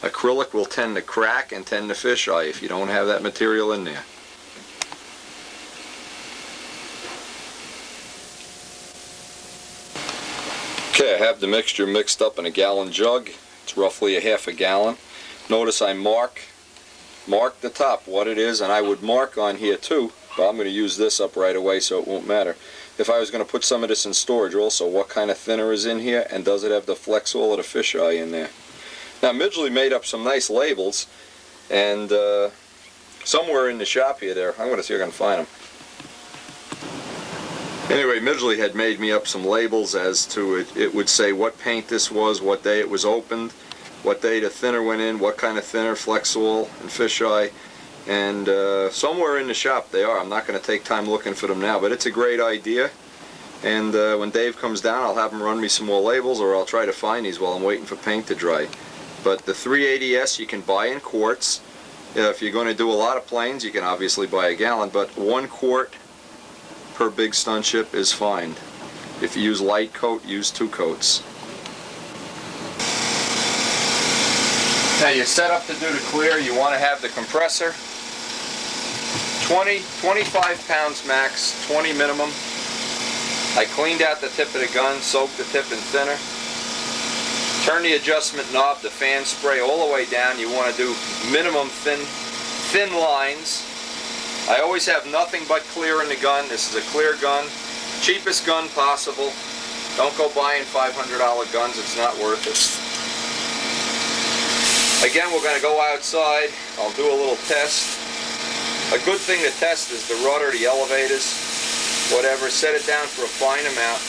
Acrylic will tend to crack and tend to fisheye if you don't have that material in there. Okay, I have the mixture mixed up in a gallon jug. It's roughly a half a gallon. Notice I mark the top, what it is, and I would mark on here too, but I'm going to use this up right away so it won't matter. If I was going to put some of this in storage also, what kind of thinner is in here, and does it have the Flexol or the fisheye in there? Now, Midgley made up some nice labels, and somewhere in the shop here there, I'm going to see if I can find them. Anyway, Midgley had made me up some labels as to it would say what paint this was, what day it was opened, what day the thinner went in, what kind of thinner, Flexol and fisheye, and somewhere in the shop they are. I'm not going to take time looking for them now, but it's a great idea. And when Dave comes down, I'll have him run me some more labels, or I'll try to find these while I'm waiting for paint to dry. But the 380S you can buy in quarts. If you're going to do a lot of planes, you can obviously buy a gallon, but 1 quart per big stunt ship is fine. If you use light coat, use 2 coats. Now you're set up to do the clear. You want to have the compressor 25 pounds max, 20 minimum. I cleaned out the tip of the gun, soaked the tip in thinner. Turn the adjustment knob, the fan spray all the way down. You want to do minimum thin lines. I always have nothing but clear in the gun. This is a clear gun. Cheapest gun possible. Don't go buying $500 guns, it's not worth it. Again, we're going to go outside. I'll do a little test. A good thing to test is the rudder, the elevators, whatever. Set it down for a fine amount.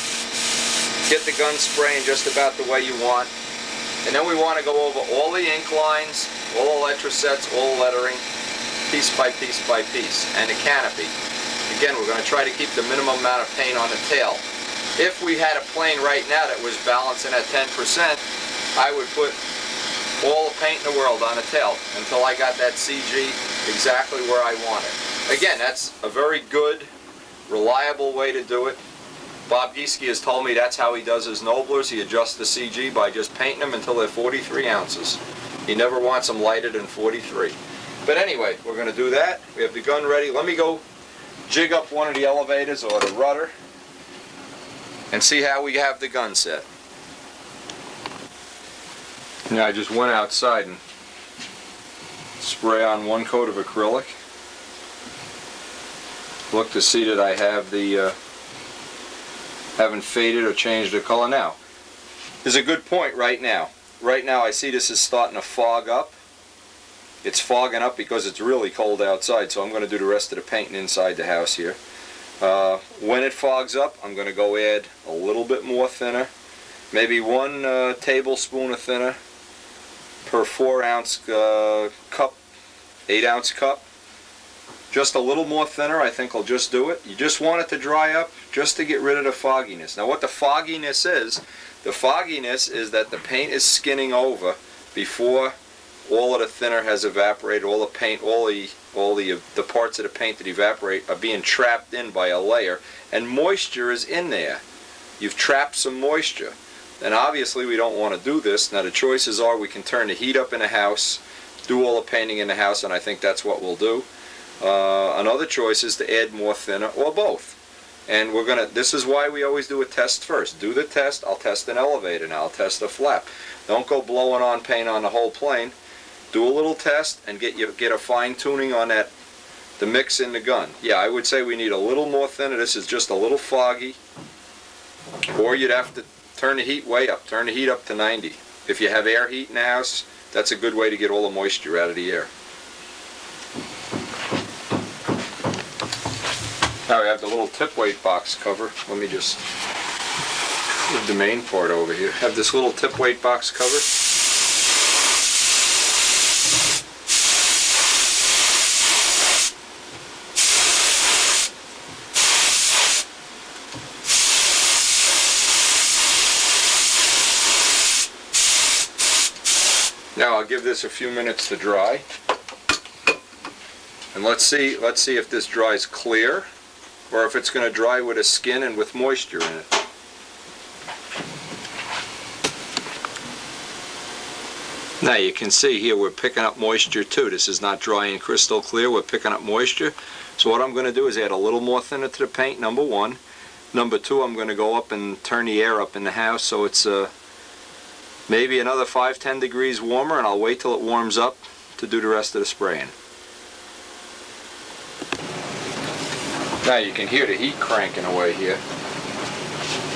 Get the gun spraying just about the way you want. And then we want to go over all the ink lines, all the electrosets, all the lettering, piece by piece by piece, and the canopy. Again, we're going to try to keep the minimum amount of paint on the tail. If we had a plane right now that was balancing at 10%, I would put all the paint in the world on the tail until I got that CG exactly where I want it. Again, that's a very good, reliable way to do it. Bob Gieske has told me that's how he does his Noblers. He adjusts the CG by just painting them until they're 43 ounces. He never wants them lighter than 43. But anyway, we're going to do that. We have the gun ready. Let me go jig up one of the elevators or the rudder and see how we have the gun set. Now I just went outside and spray on one coat of acrylic. Look to see that I have the haven't faded or changed the color. Now there's a good point right now. Right now I see this is starting to fog up. It's fogging up because it's really cold outside, so I'm going to do the rest of the painting inside the house here. When it fogs up, I'm going to go add a little bit more thinner, maybe 1 tablespoon of thinner per 4-ounce cup, 8-ounce cup. Just a little more thinner, I think, will just do it. You just want it to dry up just to get rid of the fogginess. Now what the fogginess is that the paint is skinning over before all of the thinner has evaporated, all the paint, all the parts of the paint that evaporate are being trapped in by a layer, and moisture is in there. You've trapped some moisture. And obviously we don't want to do this. Now the choices are we can turn the heat up in the house, do all the painting in the house, and I think that's what we'll do. Another choice is to add more thinner, or both. And this is why we always do a test first. Do the test. I'll test an elevator now. I'll test a flap. Don't go blowing on paint on the whole plane. Do a little test and get a fine tuning on the mix in the gun. Yeah, I would say we need a little more thinner. This is just a little foggy. Or you'd have to turn the heat way up. Turn the heat up to 90. If you have air heat in the house, that's a good way to get all the moisture out of the air. Now we have the little tip weight box cover. Let me just move the main part over here. Have this little tip weight box cover. Now I'll give this a few minutes to dry, and let's see if this dries clear, or if it's going to dry with a skin and with moisture in it. Now you can see here we're picking up moisture too. This is not dry and crystal clear. We're picking up moisture. So what I'm going to do is add a little more thinner to the paint, number one. Number two, I'm going to go up and turn the air up in the house so it's maybe another 5-10 degrees warmer, and I'll wait till it warms up to do the rest of the spraying. Now you can hear the heat cranking away here.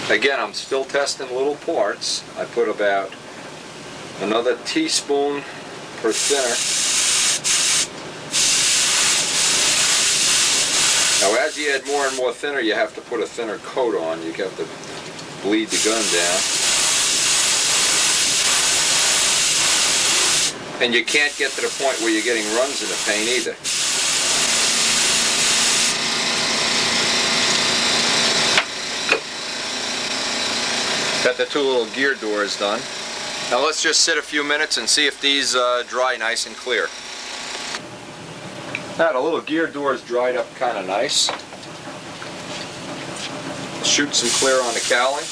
Again, I'm still testing little parts. I put about another teaspoon per thinner. Now as you add more and more thinner, you have to put a thinner coat on. You have to bleed the gun down. And you can't get to the point where you're getting runs in the paint either. Got the 2 little gear doors done. Now let's just sit a few minutes and see if these dry nice and clear. Now the little gear doors dried up kind of nice. Shoot some clear on the cowling.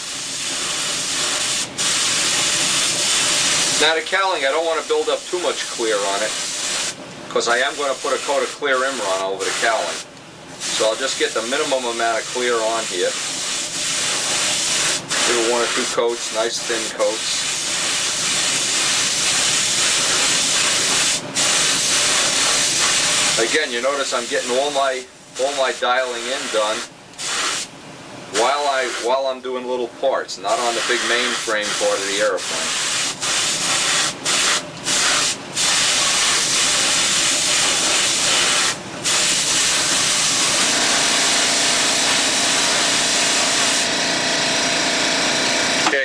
Now the cowling, I don't want to build up too much clear on it, because I am going to put a coat of clear Imron over the cowling. So I'll just get the minimum amount of clear on here. Do 1 or 2 coats, nice thin coats. Again, you notice I'm getting all my dialing in done while I'm doing little parts, not on the big mainframe part of the airplane.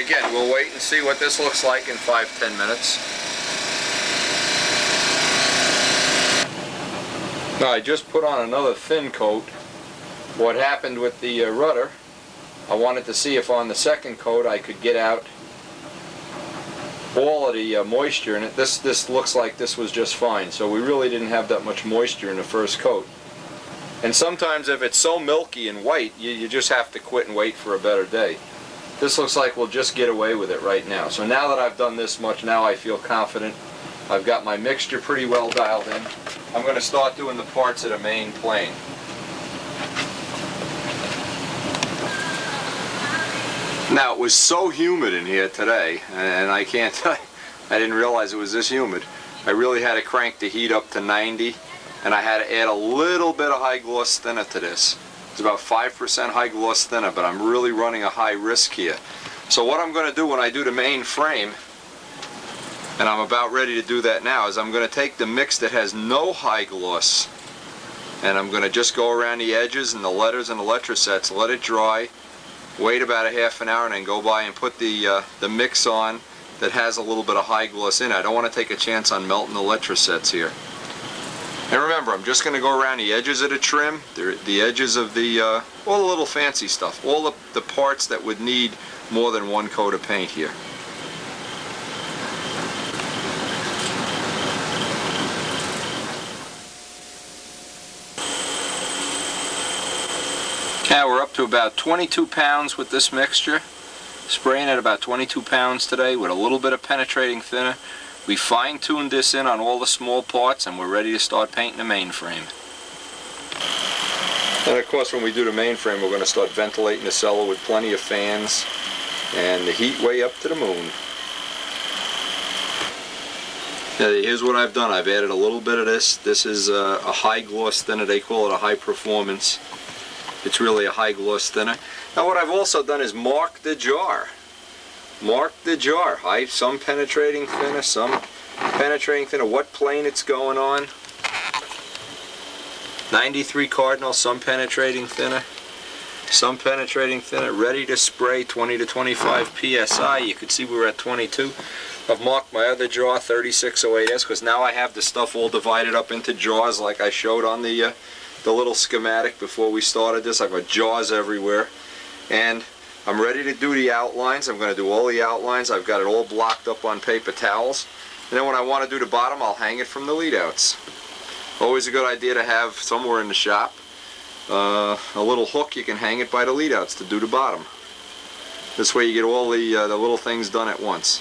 Again, we'll wait and see what this looks like in 5-10 minutes. Now I just put on another thin coat. What happened with the rudder, I wanted to see if on the second coat I could get out all of the moisture in it. This looks like this was just fine, so we really didn't have that much moisture in the first coat. And sometimes if it's so milky and white, you just have to quit and wait for a better day. This looks like we'll just get away with it right now. So now that I've done this much, now I feel confident. I've got my mixture pretty well dialed in. I'm going to start doing the parts of the main plane. Now it was so humid in here today, and I can't tell you, I didn't realize it was this humid. I really had to crank the heat up to 90, and I had to add a little bit of high gloss thinner to this. It's about 5% high gloss thinner, but I'm really running a high risk here. So what I'm going to do when I do the main frame, and I'm about ready to do that now, is I'm going to take the mix that has no high gloss, and I'm going to just go around the edges and the letters and the letter sets, let it dry, wait about a half an hour, and then go by and put the mix on that has a little bit of high gloss in it. I don't want to take a chance on melting the letter sets here. And remember, I'm just going to go around the edges of the trim, the edges of the, all the little fancy stuff, all the parts that would need more than one coat of paint here. Now we're up to about 22 pounds with this mixture. Spraying at about 22 pounds today with a little bit of penetrating thinner. We fine-tuned this in on all the small parts, and we're ready to start painting the mainframe. And of course, when we do the mainframe, we're going to start ventilating the cellar with plenty of fans and the heat way up to the moon. Now, here's what I've done. I've added a little bit of this. This is a high gloss thinner. They call it a high performance. It's really a high gloss thinner. Now what I've also done is mark the jar. Mark the jar. Some penetrating thinner, some penetrating thinner, what plane it's going on. 93 cardinal, some penetrating thinner, ready to spray 20 to 25 psi. You can see we're at 22. I've marked my other jar, 3608S, because now I have the stuff all divided up into jars like I showed on the little schematic before we started this. I've got jars everywhere, and I'm ready to do the outlines. I'm going to do all the outlines. I've got it all blocked up on paper towels, and then when I want to do the bottom, I'll hang it from the lead outs. Always a good idea to have somewhere in the shop a little hook you can hang it by the lead outs to do the bottom. This way you get all the little things done at once.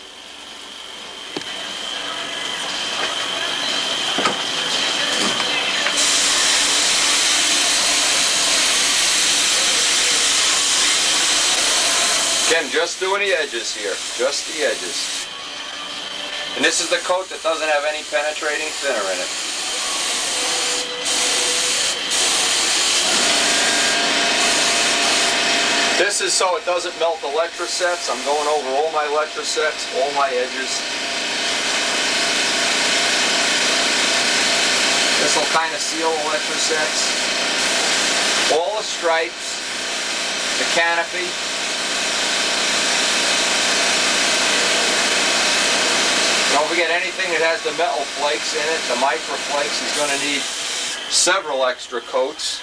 Again, just doing the edges here, just the edges. And this is the coat that doesn't have any penetrating thinner in it. This is so it doesn't melt the letter sets. I'm going over all my letter sets, all my edges. This will kind of seal the letter sets. All the stripes, the canopy. Don't forget anything that has the metal flakes in it, the micro flakes, is going to need several extra coats.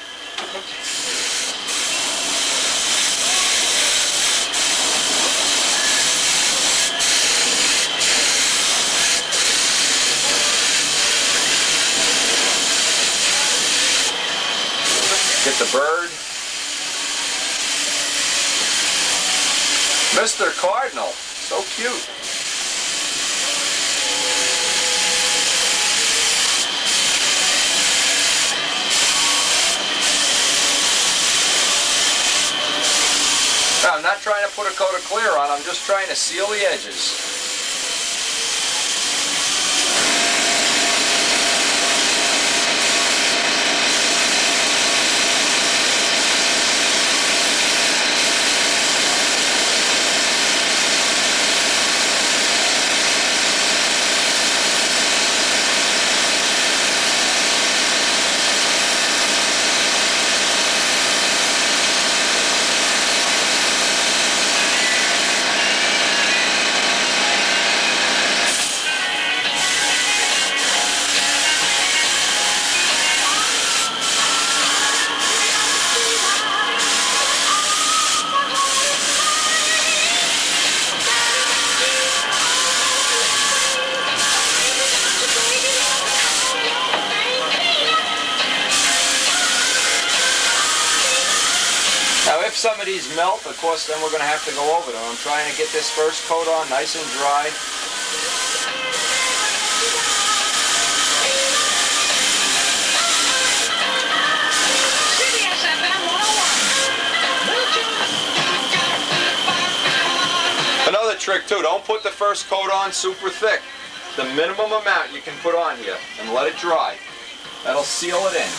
Get the bird. Mr. Cardinal, so cute. Now, I'm not trying to put a coat of clear on, I'm just trying to seal the edges. If some of these melt, of course, then we're going to have to go over them. I'm trying to get this first coat on nice and dry. Another trick trick too. Don't put the first coat on super thick. The minimum amount you can put on here and let it dry. That'll seal it in.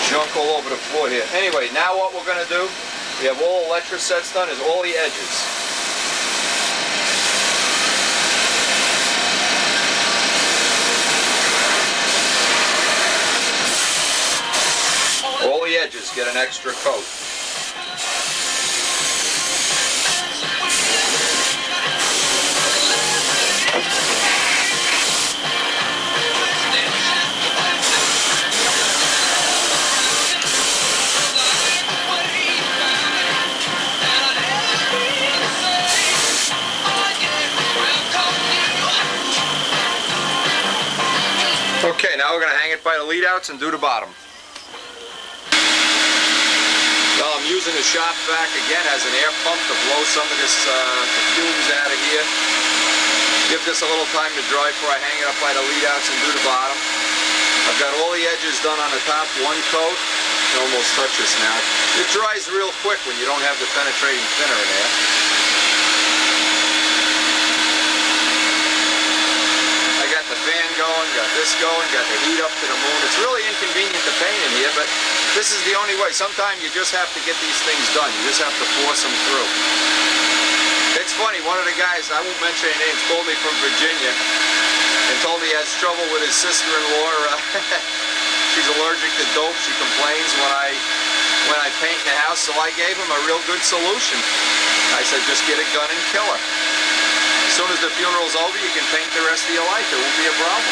Junk all over the floor here. Anyway, now what we're going to do, we have all electrosets done, is all the edges. All the edges get an extra coat. Okay, now we're going to hang it by the lead outs and do the bottom. Well, I'm using the shop vac again as an air pump to blow some of this the fumes out of here. Give this a little time to dry before I hang it up by the lead outs and do the bottom. I've got all the edges done on the top, one coat. You can almost touch this now. It dries real quick when you don't have the penetrating thinner in there. The fan going, got this going, got the heat up to the moon. It's really inconvenient to paint in here, but this is the only way. Sometimes you just have to get these things done. You just have to force them through. It's funny, one of the guys, I won't mention any names, called me from Virginia and told me he has trouble with his sister-in-law. She's allergic to dope. She complains when I paint in the house, so I gave him a real good solution. I said, just get a gun and kill her. As soon as the funeral's over, you can paint the rest of your life. It won't be a problem.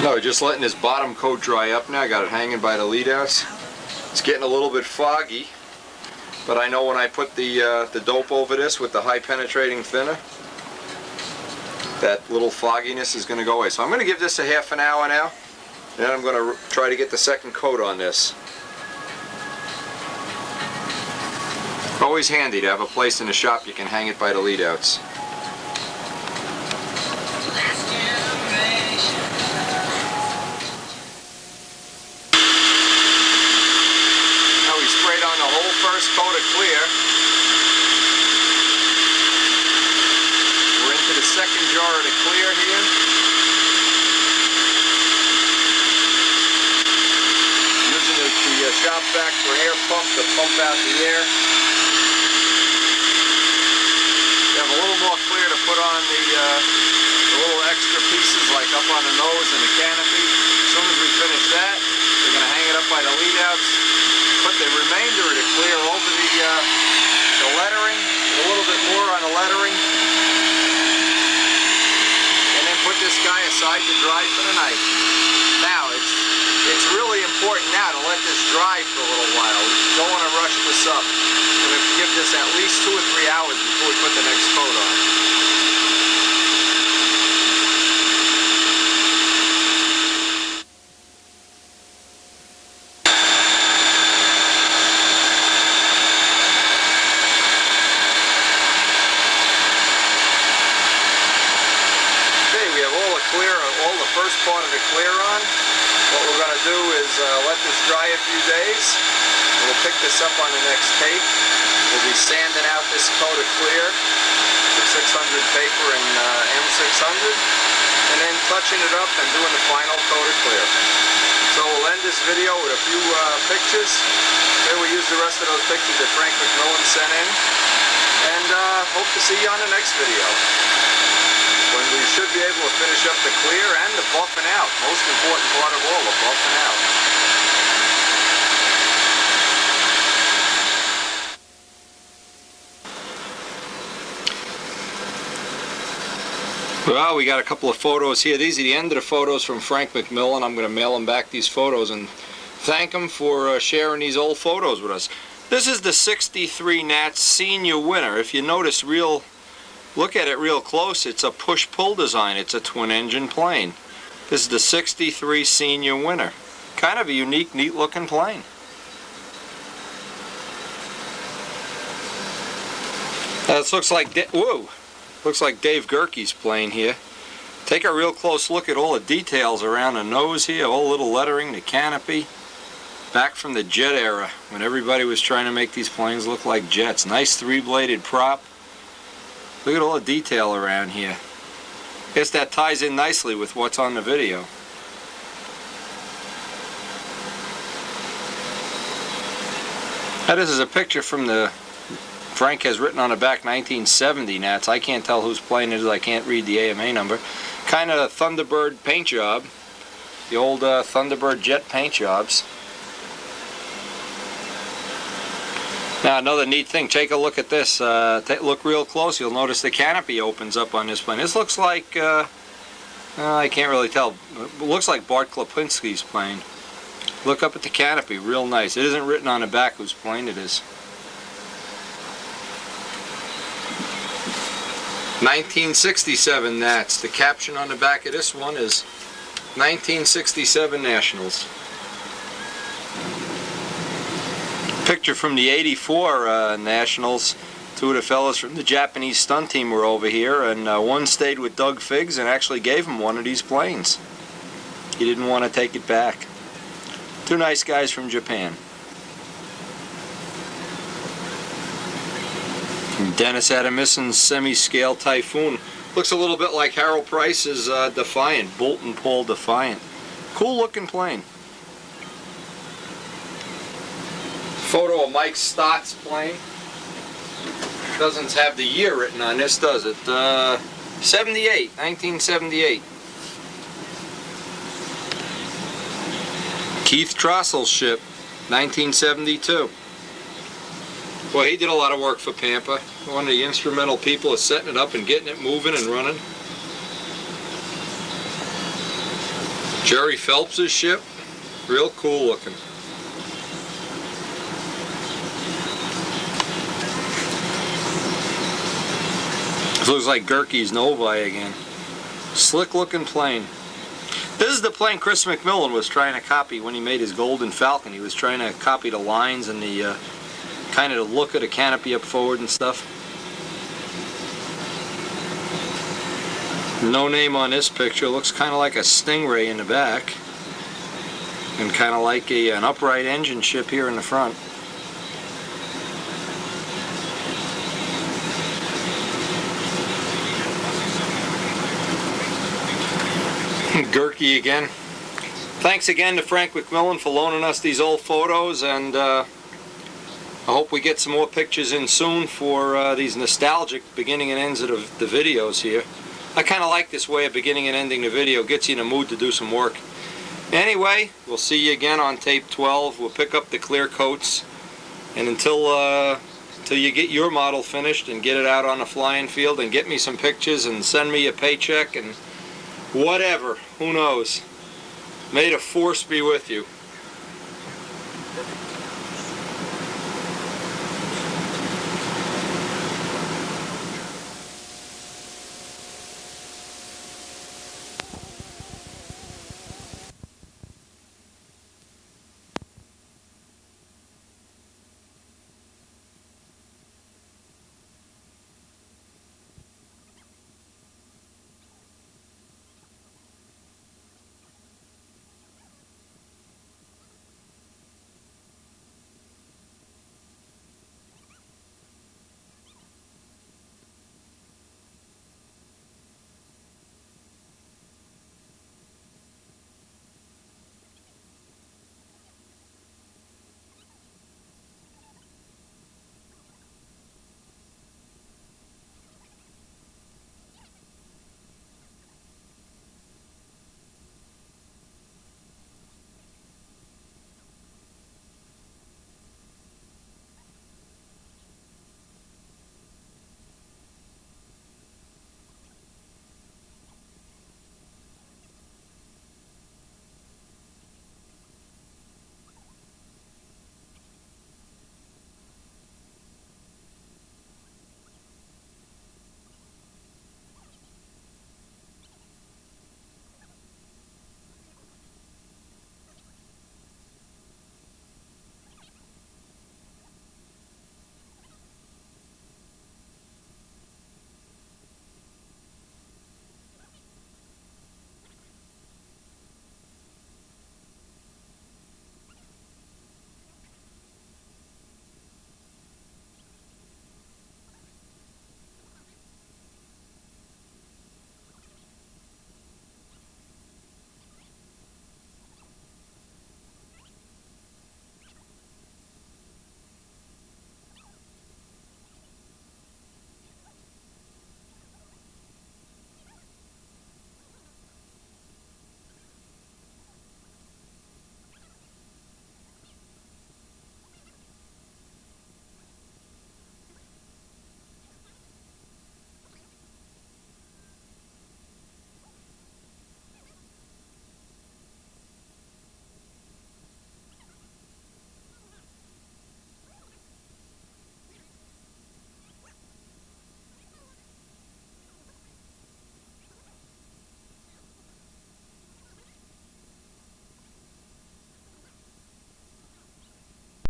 No, just letting this bottom coat dry up now. I got it hanging by the lead outs. It's getting a little bit foggy, but I know when I put the dope over this with the high penetrating thinner, that little fogginess is going to go away. So I'm going to give this a half an hour now. Then I'm going to try to get the second coat on this. Always handy to have a place in the shop you can hang it by the lead outs. Now we sprayed on the whole first coat of clear. We're into the second jar of the clear here. The shop vac for air pump to pump out the air. You have a little more clear to put on the little extra pieces like up on the nose and the canopy. As soon as we finish that, we're going to hang it up by the lead outs. Put the remainder of the clear over the lettering, a little bit more on the lettering, and then put this guy aside to dry for the night. Now it's really important now to let this dry for a little while. We don't want to rush this up. We're going to give this at least 2 or 3 hours before we put the next coat on. Okay, we have all the first part of the clear on. What we're going to do is let this dry a few days. We'll pick this up on the next tape. We'll be sanding out this coat of clear with 600 paper and M600, and then touching it up and doing the final coat of clear. So we'll end this video with a few pictures. Here we use the rest of those pictures that Frank McMillan sent in, and hope to see you on the next video, when we should be able to finish up the clear and the buffing out. Most important part of all, the buffing out. Well, we got a couple of photos here. These are the end of the photos from Frank McMillan. I'm going to mail him back these photos and thank him for sharing these old photos with us. This is the '63 Nats senior winner. If you notice real look at it real close, it's a push-pull design. It's a twin-engine plane. This is the 63 senior winner. Kind of a unique, neat-looking plane. This looks like looks like Dave Gerke's plane here. Take a real close look at all the details around the nose here, all the little lettering, the canopy. Back from the jet era, when everybody was trying to make these planes look like jets. Nice three-bladed prop. Look at all the detail around here. Guess that ties in nicely with what's on the video. Now this is a picture from the, Frank has written on the back 1970 Nats. I can't tell whose plane it is, I can't read the AMA number. Kind of Thunderbird paint job. The old Thunderbird jet paint jobs. Now another neat thing, take a look at this. Look real close, you'll notice the canopy opens up on this plane. This looks like, I can't really tell, it looks like Bart Klapinski's plane. Look up at the canopy, real nice. It isn't written on the back whose plane it is. 1967 Nats. The caption on the back of this one is 1967 Nationals. Picture from the 84 Nationals. Two of the fellows from the Japanese stunt team were over here, and one stayed with Doug Figgs and actually gave him one of these planes. He didn't want to take it back. Two nice guys from Japan. And Dennis Adamison's semi-scale Typhoon. Looks a little bit like Harold Price's Defiant, Bolt and Paul Defiant. Cool looking plane. Photo of Mike Stott's plane. Doesn't have the year written on this, does it? 1978. Keith Trossel's ship, 1972. Well, he did a lot of work for Pampa. One of the instrumental people is setting it up and getting it moving and running. Jerry Phelps's ship, real cool looking. This looks like Gerke's Novi again. Slick looking plane. This is the plane Chris McMillan was trying to copy when he made his Golden Falcon. He was trying to copy the lines and the kind of the look of the canopy up forward and stuff. No name on this picture. Looks kind of like a Stingray in the back. And kind of like an upright engine ship here in the front. Gerke again. Thanks again to Frank McMillan for loaning us these old photos, and I hope we get some more pictures in soon for these nostalgic beginning and ends of the videos here. I kind of like this way of beginning and ending the video. Gets you in a mood to do some work. Anyway, we'll see you again on tape 12. We'll pick up the clear coats, and until you get your model finished and get it out on the flying field and get me some pictures and send me a paycheck and whatever, who knows. May the force be with you.